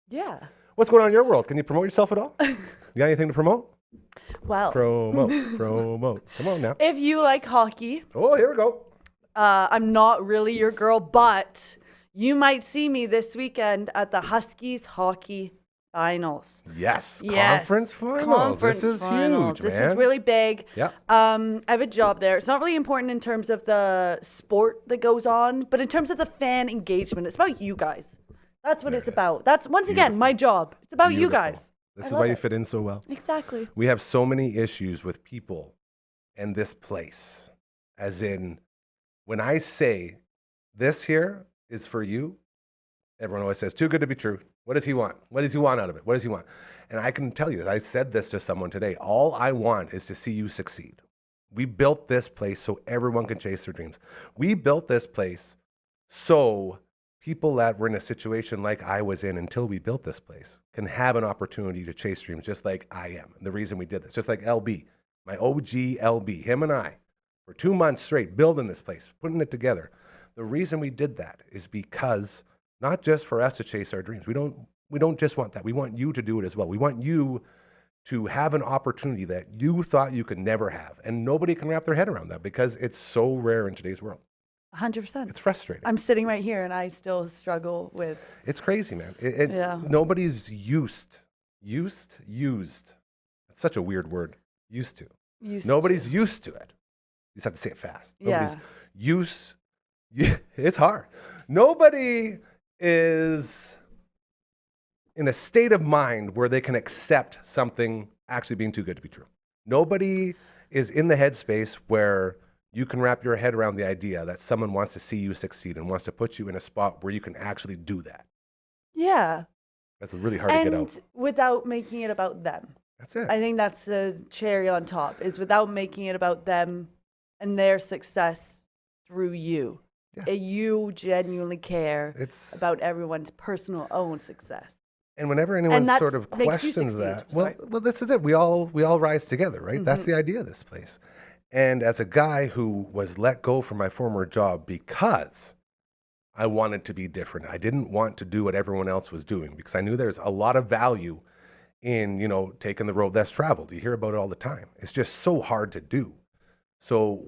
Yeah. What's going on in your world? Can you promote yourself at all? You got anything to promote? Well, Promote. Come on now. if you like hockey, Oh, here we go. I'm not really your girl, but you might see me this weekend at the Huskies hockey finals. Yes. Yes. Conference finals. Conference This is finals. huge, This man. is really big. Yeah. I have a job there. It's not really important in terms of the sport that goes on, but in terms of the fan engagement, it's about you guys. That's what There it's it is. about. That's once again my job. It's about you Beautiful. guys. This I is love why you it. fit in so well. Exactly. We have so many issues with people and this place. As in, when I say this here is for you, everyone always says, too good to be true. What does he want? What does he want out of it? What does he want? And I can tell you, I said this to someone today. All I want is to see you succeed. We built this place so everyone can chase their dreams. We built this place so people that were in a situation like I was in until we built this place can have an opportunity to chase dreams just like I am. The reason we did this, just like LB, my OG LB, him and I, for 2 months straight building this place, putting it together. The reason we did that is because not just for us to chase our dreams. We don't just want that. We want you to do it as well. We want you to have an opportunity that you thought you could never have. And nobody can wrap their head around that because it's so rare in today's world. 100%. It's frustrating. I'm sitting right here and I still struggle with. It's crazy, man. Yeah. Nobody's used. That's such a weird word. Used to. Nobody's used to it. You just have to say it fast. Nobody's used. It's hard. Nobody is in a state of mind where they can accept something actually being too good to be true. Nobody is in the headspace where you can wrap your head around the idea that someone wants to see you succeed and wants to put you in a spot where you can actually do that. Yeah. That's really hard to get out. And without making it about them. That's it. I think that's the cherry on top, is without making it about them and their success through you. Yeah. You genuinely care It's about everyone's personal own success. and whenever anyone that sort of makes you questions succeed. that, Sorry. well, this is it. We all rise together, right? That's Mhm. the idea of this place. And as a guy who was let go from my former job because I wanted to be different, I didn't want to do what everyone else was doing because I knew there's a lot of value in, taking the road less traveled. You hear about it all the time. It's just so hard to do. So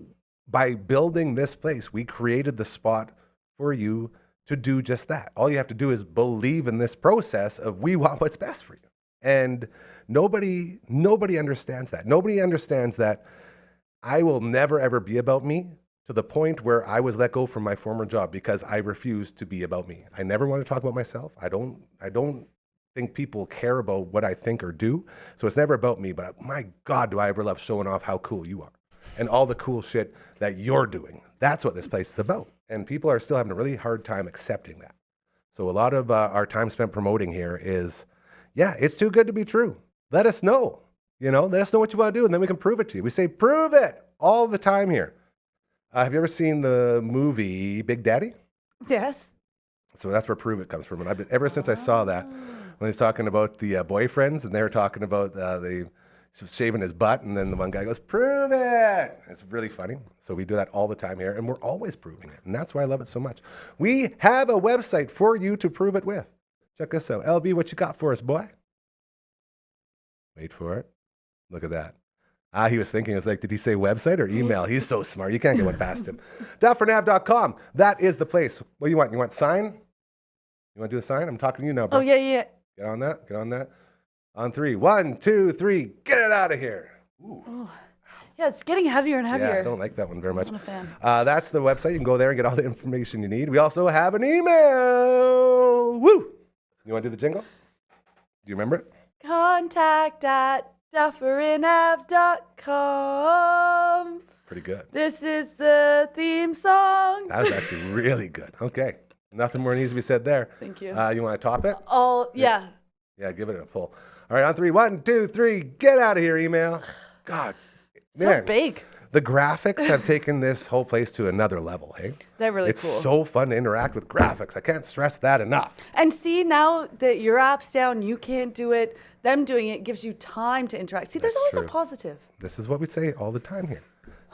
by building this place, we created the spot for you to do just that. All you have to do is believe in this process of we want what's best for you. And nobody understands that. Nobody understands that I will never ever be about me, to the point where I was let go from my former job because I refused to be about me. I never want to talk about myself. I don't think people care about what I think or do. So it's never about me, but my God, do I ever love showing off how cool you are and all the cool shit that you're doing. That's what this place is about. And people are still having a really hard time accepting that. So a lot of our time spent promoting here is, yeah, it's too good to be true. Let us know, let us know what you want to do, and then we can prove it to you. We say, prove it all the time here. Have you ever seen the movie Big Daddy? Yes. So that's where prove it comes from. And ever since I saw that, when he's talking about the boyfriends, and they were talking about the shaving his butt, and then the one guy goes, prove it. It's really funny. So we do that all the time here, and we're always proving it. And that's why I love it so much. We have a website for you to prove it with. Check this out. LB, what you got for us, boy? Wait for it. Look at that. He was thinking, it's like, did he say website or email? He's so smart. You can't get one past him. DufferinAv.com. That is the place. What do you want? You want sign? You want to do the sign? I'm talking to you now, bro. Oh, yeah. Get on that. Get on that. On 3. 1, 2, 3. Get it out of here. Ooh. Oh. Yeah, it's getting heavier and heavier. Yeah, I don't like that one very much. I'm not a fan. That's the website. You can go there and get all the information you need. We also have an email. Woo! You want to do the jingle? Do you remember it? Contact at dufferinave.com. Pretty good. This is the theme song. That was actually really good. Okay. Nothing more needs to be said there. Thank you. You want to top it? Oh, yeah. Yeah, give it a pull. All right, on 3. 1, 2, 3. Get out of here, email. God, So man. big. The graphics have taken this whole place to another level, hey? They're really it's cool. so fun to interact with graphics. I can't stress that enough. And see, now that your app's down, you can't do it. Them doing it gives you time to interact. See, there's That's always true. a positive. This is what we say all the time here.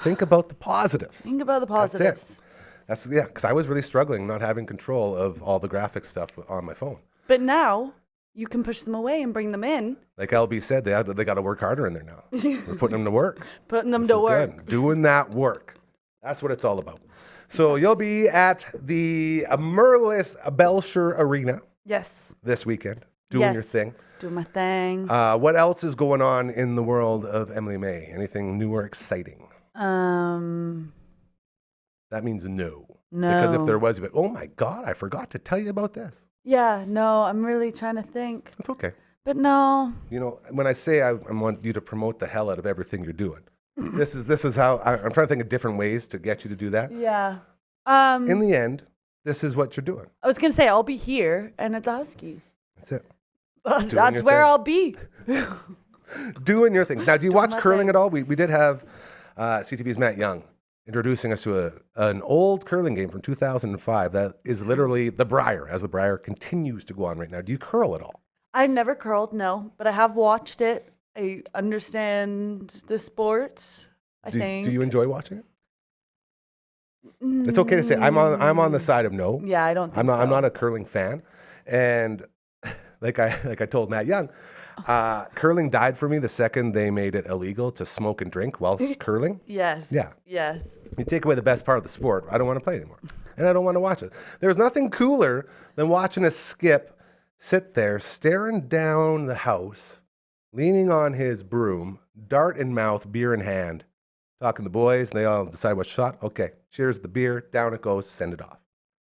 Think about the positives. Think about the That's positives. it. Because I was really struggling not having control of all the graphics stuff on my phone. But now you can push them away and bring them in. Like LB said, they got to work harder in there now. We're putting them to work. Putting them This to is work. good. Doing that work. That's what it's all about. So you'll be at the Merlis Belcher Arena Yes. this weekend, doing Yes. your thing. Do my thing. What else is going on in the world of Emily May? Anything new or exciting? That means no. Because if No. there was, you'd be, oh my God, I forgot to tell you about this. Yeah, no, I'm really trying to think. It's okay. But no. When I say I want you to promote the hell out of everything you're doing, this is how I'm trying to think of different ways to get you to do that. Yeah. In the end, this is what you're doing. I was going to say, I'll be here and at the Huskies. That's it. That's your where thing. I'll be. Doing your thing. Now, do you watch my curling thing. at all? We did have CTV's Matt Young introducing us to an old curling game from 2005 that is literally the Briar, as the Briar continues to go on right now. Do you curl at all? I've never curled, no, but I have watched it. I understand the sport, I think. Do you enjoy watching it? It's okay to say I'm on the side of no. Yeah, I don't think I'm so. not a curling fan, and like I told Matt Young, curling died for me the second they made it illegal to smoke and drink while curling. Yes. Yeah. Yes. You take away the best part of the sport. I don't want to play anymore, and I don't want to watch it. There's nothing cooler than watching a skip sit there staring down the house, leaning on his broom, dart in mouth, beer in hand, talking to the boys, and they all decide what shot. Okay, cheers the beer, down it goes, send it off.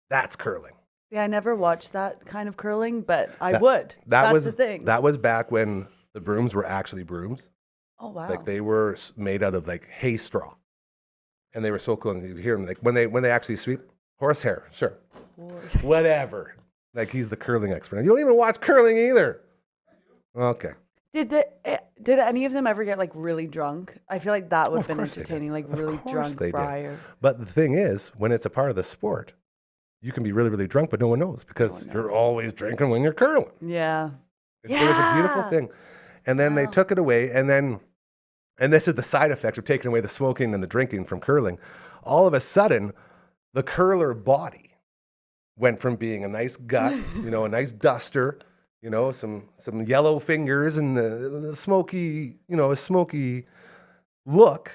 That's curling. Yeah, I never watched that kind of curling, but I would. That's was the thing. That was back when the brooms were actually brooms. Oh, wow. Like they were made out of like hay straw, and they were so cool. And you hear them like when they actually sweep horsehair, sure, whatever. Like he's the curling expert. You don't even watch curling either. Okay. Did any of them ever get like really drunk? I feel like that would have been course they entertaining, did. like Of really course drunk they did. Briar. But the thing is, when it's a part of the sport, you can be really, really drunk, but no one knows because you're always drinking when you're curling. Yeah. It was a beautiful Yeah. thing. And then they Wow. took it away, and this is the side effect of taking away the smoking and the drinking from curling. All of a sudden, the curler body went from being a nice gut, a nice duster, some yellow fingers and a smoky look,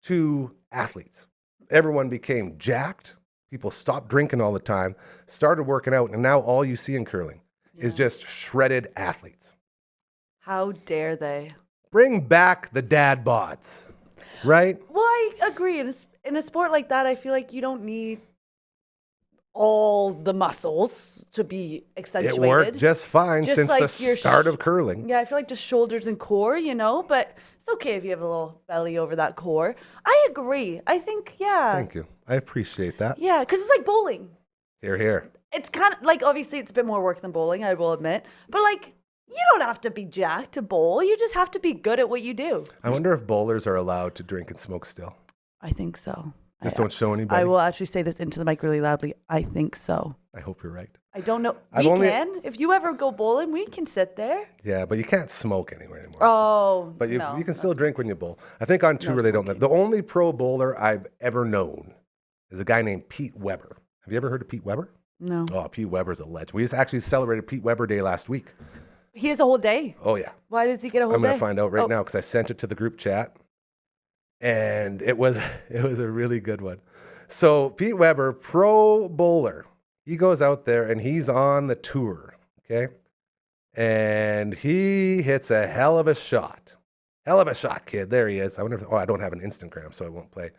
to athletes. Everyone became jacked. People stopped drinking all the time, started working out, and now all you see in curling is just shredded athletes. How dare they? Bring back the dad bods, right? Well, I agree. In a sport like that, I feel like you don't need all the muscles to be accentuated. It worked just fine Just since like the your start of curling. Yeah, I feel like just shoulders and core, but it's okay if you have a little belly over that core. I agree. I think, Thank you. I appreciate that. Yeah, because it's like bowling. Here, here. It's kind of like, obviously, it's a bit more work than bowling, I will admit. But like, you don't have to be jacked to bowl. You just have to be good at what you do. I wonder if bowlers are allowed to drink and smoke still. I think so. Just don't show anybody. I will actually say this into the mic really loudly. I think so. I hope you're right. I don't know. I've We only- can. If you ever go bowling, we can sit there. Yeah, but you can't smoke anywhere anymore. Oh, But you no, can no. still drink when you bowl. I think on tour they don't. smoking. The only pro bowler I've ever known is a guy named Pete Weber. Have you ever heard of Pete Weber? No. Oh, Pete Weber's a legend. We just actually celebrated Pete Weber Day last week. He has a whole day. Oh, yeah. Why does he get a whole I'm day? going to find out right Oh. now because I sent it to the group chat. And it was a really good one. So Pete Weber, pro bowler, he goes out there and he's on the tour, okay? And he hits a hell of a shot. Hell of a shot, kid. There he is. I wonder if, I don't have an Instagram, so I won't play.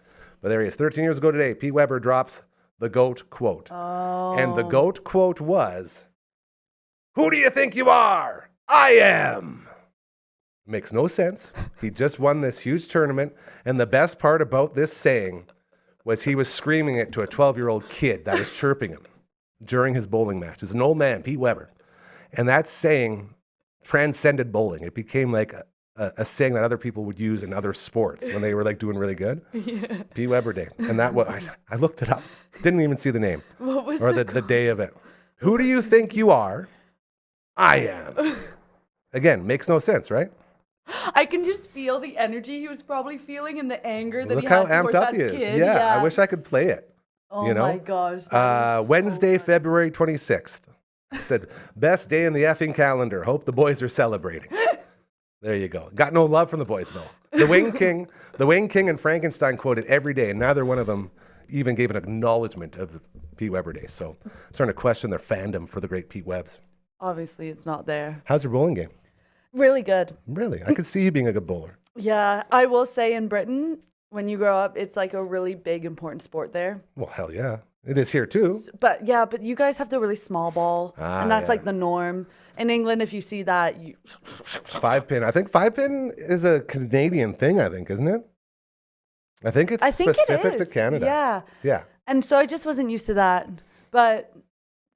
But there he is. 13 years ago today, Pete Weber drops the GOAT quote. Oh. And the GOAT quote was, "Who do you think you are? I am." Makes no sense. He just won this huge tournament. And the best part about this saying was he was screaming it to a 12-year-old kid that was chirping him during his bowling match. It's an old man, Pete Weber. And that saying transcended bowling. It became like a saying that other people would use in other sports when they were like doing really good. Yeah. Pete Weber Day. And that was, I looked it up. Didn't even see the name What was or the day of it. Who do you think you are? I am. Again, makes no sense, right? I can just feel the energy he was probably feeling and the anger that Look he how had amped towards up that he is. kid. Yeah, I wish I could play it. Oh you know? my gosh. that was so Wednesday, funny. February 26th. I said, best day in the effing calendar. Hope the boys are celebrating. There you go. Got no love from the boys, though. The Wing King and Frankenstein quoted every day, and neither one of them even gave an acknowledgement of Pete Weber Day. So I'm starting to question their fandom for the great Pete Webbs. Obviously, it's not there. How's your bowling game? Really good. Really? I could see you being a good bowler. Yeah, I will say in Britain, when you grow up, it's like a really big, important sport there. Well, hell yeah. It is here, too. But yeah, but you guys have the really small ball, and that's yeah. like the norm. In England, if you see that, you 5-pin. I think 5-pin is a Canadian thing, isn't it? I think it's specific to Canada. Yeah. Yeah. And so I just wasn't used to that. But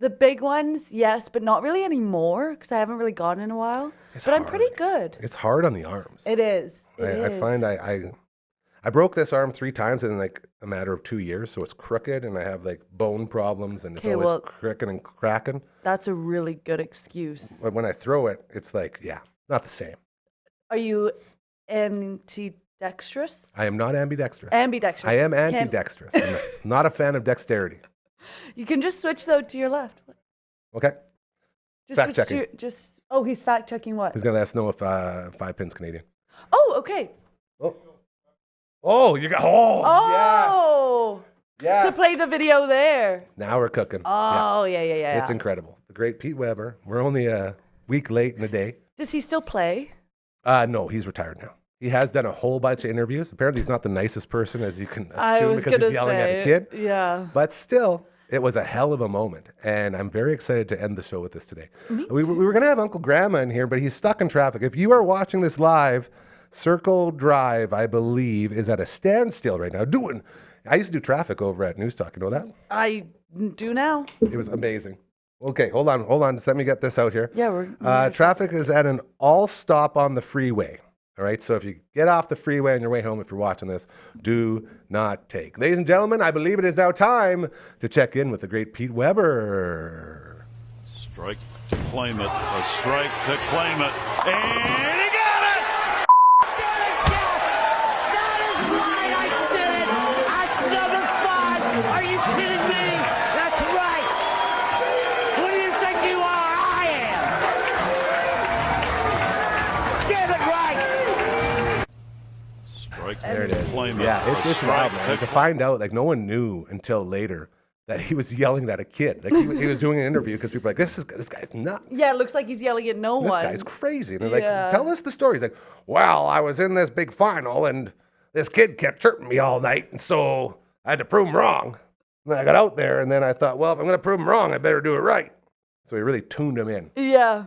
the big ones, yes, but not really anymore because I haven't really gone in a while. It's but I'm pretty hard. good. It's hard on the arms. It is. I find I broke this arm 3 times in like a matter of 2 years, so it's crooked and I have like bone problems and it's Okay, always well- cracking and cracking. That's a really good excuse. But when I throw it, it's like, yeah, not the same. Are you ambidextrous? I am not ambidextrous. Ambidextrous. I am Can't- antidextrous. I'm not a fan of dexterity. You can just switch though to your left. Okay. Just Fact switch to checking. your, just. Oh, he's fact checking what? He's gonna let us know if 5-pin's Canadian. Oh, okay. Oh, you got. Oh, yes. to play the video there. Now we're cooking. Oh, yeah. It's incredible. The great Pete Weber. We're only a week late in the day. Does he still play? No, he's retired now. He has done a whole bunch of interviews. Apparently, he's not the nicest person, as you can I assume, was because gonna he's yelling at a say, kid. Yeah. But still, it was a hell of a moment. And I'm very excited to end the show with this today. We were going to have Uncle Grandma in here, but he's stuck in traffic. If you are watching this live, Circle Drive, I believe, is at a standstill right now. I used to do traffic over at News Talk. You know that? I do now. It was amazing. Okay, hold on. Just let me get this out here. Yeah, we're Traffic is at an all stop on the freeway. All right, so if you get off the freeway on your way home, if you're watching this, do not take. Ladies and gentlemen, I believe it is now time to check in with the great Pete Weber. Strike to claim it. A strike to claim it. And he got it! That is right, I did it! At number 5! Are you kidding me? That's right! Who do you think you are? I am! Damn it right! Strike There it is. Claim it. Yeah, A it's strike. wild, man. To find out, like, no one knew until later that he was yelling at a kid. Like, he was doing an interview because people were like, this guy's nuts. Yeah, it looks like he's yelling at no This one. guy's crazy. And they're like, Yeah. tell us the story. He's like, well, I was in this big final, and this kid kept chirping me all night, and so I had to prove him wrong. And then I got out there, and then I thought, well, if I'm going to prove him wrong, I better do it right. So he really tuned him in. Yeah.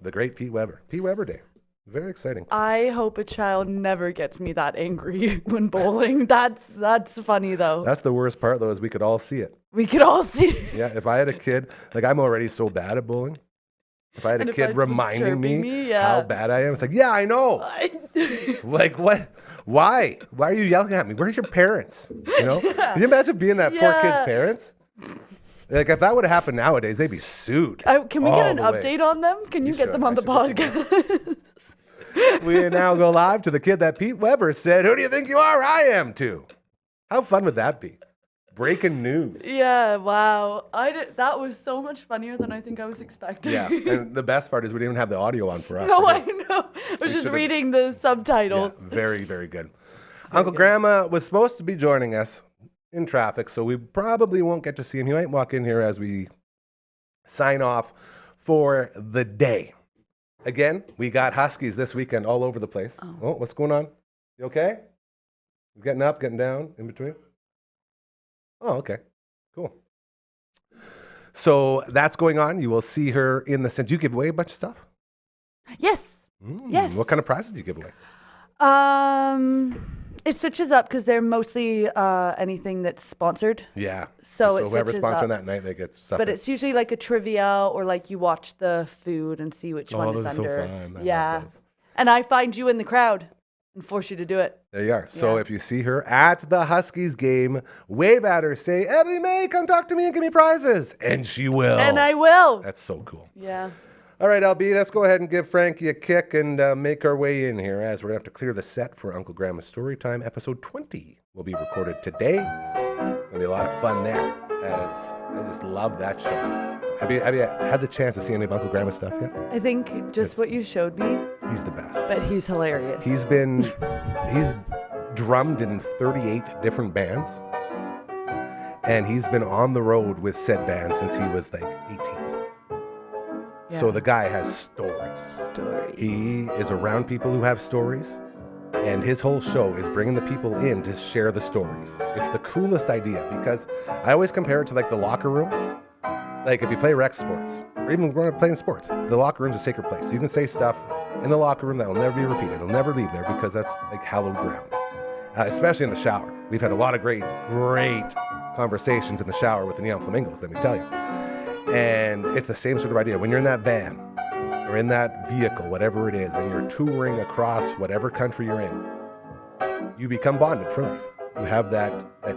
The great Pete Weber. Pete Weber Day. Very exciting. I hope a child never gets me that angry when bowling. That's funny though. That's the worst part, though, is we could all see it. We could all see it. Yeah, if I had a kid, like, I'm already so bad at bowling. If I had And a if kid someone reminding chirping me yeah. how bad I am, it's like, yeah, I know. Like, what? Why? Why are you yelling at me? Where's your parents? You know? Can you imagine being that poor kid's Yeah. parents? Like, if that would have happened nowadays, they'd be sued. Can we get all an the way. update on them? Can you You get should. them on I the should get podcast? We now go live to the kid that Pete Weber said, who do you think you are? I am too. How fun would that be? Breaking news. Yeah, wow. That was so much funnier than I think I was expecting. Yeah, and the best part is we didn't even have the audio on for us. No, I Okay. know. I was just should've- reading the subtitles. Yeah, very, very good. Uncle Grandma was supposed to be joining us in traffic, so we probably won't get to see him. He might walk in here as we sign off for the day. Again, we got Huskies this weekend all over the place. Oh, what's going on? You okay? You getting up, getting down, in between? Oh, okay. Cool. So that's going on. You will see her in the center. Do you give away a bunch of stuff? Yes. Yes. What kind of prizes do you give away? It switches up because they're mostly anything that's sponsored. Yeah. So it whoever's switches sponsoring up. that night, they get stuff. But in. it's usually like a trivia or like you watch the food and see which one is those are so under. fun. I love Yeah. those. And I find you in the crowd and force you to do it. There you are. So Yeah. if you see her at the Huskies game, wave at her, say, Emily May, come talk to me and give me prizes. And she will. And I will. That's so cool. Yeah. All right, LB, let's go ahead and give Frankie a kick and make our way in here as we're going to have to clear the set for Uncle Grandma's Storytime. Episode 20 will be recorded today. It's going to be a lot of fun there, as I just love that show. Have you had the chance to see any of Uncle Grandma's stuff yet? I think just what you showed me, He's the best. but he's hilarious. He's drummed in 38 different bands, and he's been on the road with said band since he was like 18. So Yeah. the guy has stories. Stories. He is around people who have stories, and his whole show is bringing the people in to share the stories. It's the coolest idea because I always compare it to like the locker room. Like if you play rec sports, or even growing up playing sports, the locker room's a sacred place. You can say stuff in the locker room that will never be repeated. It'll never leave there because that's like hallowed ground. Especially in the shower. We've had a lot of great conversations in the shower with the Neon Flamingos, let me tell you. And it's the same sort of idea. When you're in that van or in that vehicle, whatever it is, and you're touring across whatever country you're in, you become bonded for life. You have that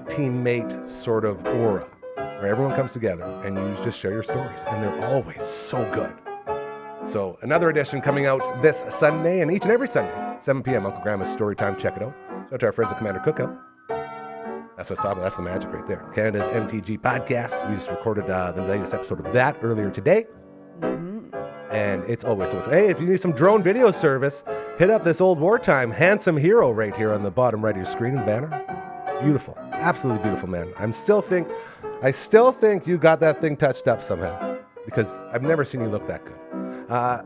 teammate sort of aura where everyone comes together and you just share your stories. And they're always so good. So another edition coming out this Sunday and each and every Sunday, 7 p.m. Uncle Grandma's Storytime. Check it out. Shout out to our friends at Commander Cookout. That's what's talking. That's the magic right there. Canada's MTG podcast. We just recorded the latest episode of that earlier today. And it's always so much. Hey, if you need some drone video service, hit up this old wartime handsome hero right here on the bottom right of your screen and banner. Beautiful. Absolutely beautiful, man. I still think you got that thing touched up somehow because I've never seen you look that good.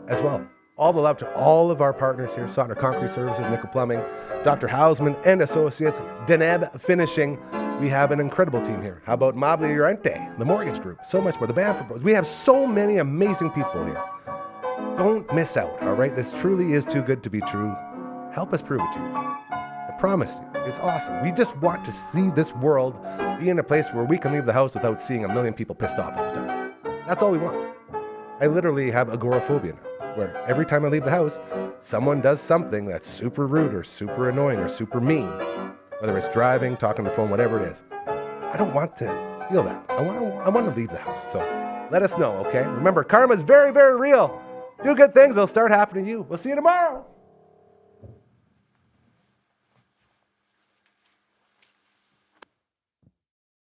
As well. All the love to all of our partners here, Sotner Concrete Services, Nickel Plumbing, Dr. Hausman and Associates, Deneb Finishing. We have an incredible team here. How about Mobile Urente, the Mortgage Group, so much more, the band proposed. We have so many amazing people here. Don't miss out, all right? This truly is too good to be true. Help us prove it to you. I promise you, it's awesome. We just want to see this world be in a place where we can leave the house without seeing a million people pissed off all the time. That's all we want. I literally have agoraphobia now, where every time I leave the house, someone does something that's super rude or super annoying or super mean, whether it's driving, talking on the phone, whatever it is. I don't want to feel that. I want to leave the house. So let us know, okay? Remember, karma is very, very real. Do good things, they'll start happening to you. We'll see you tomorrow.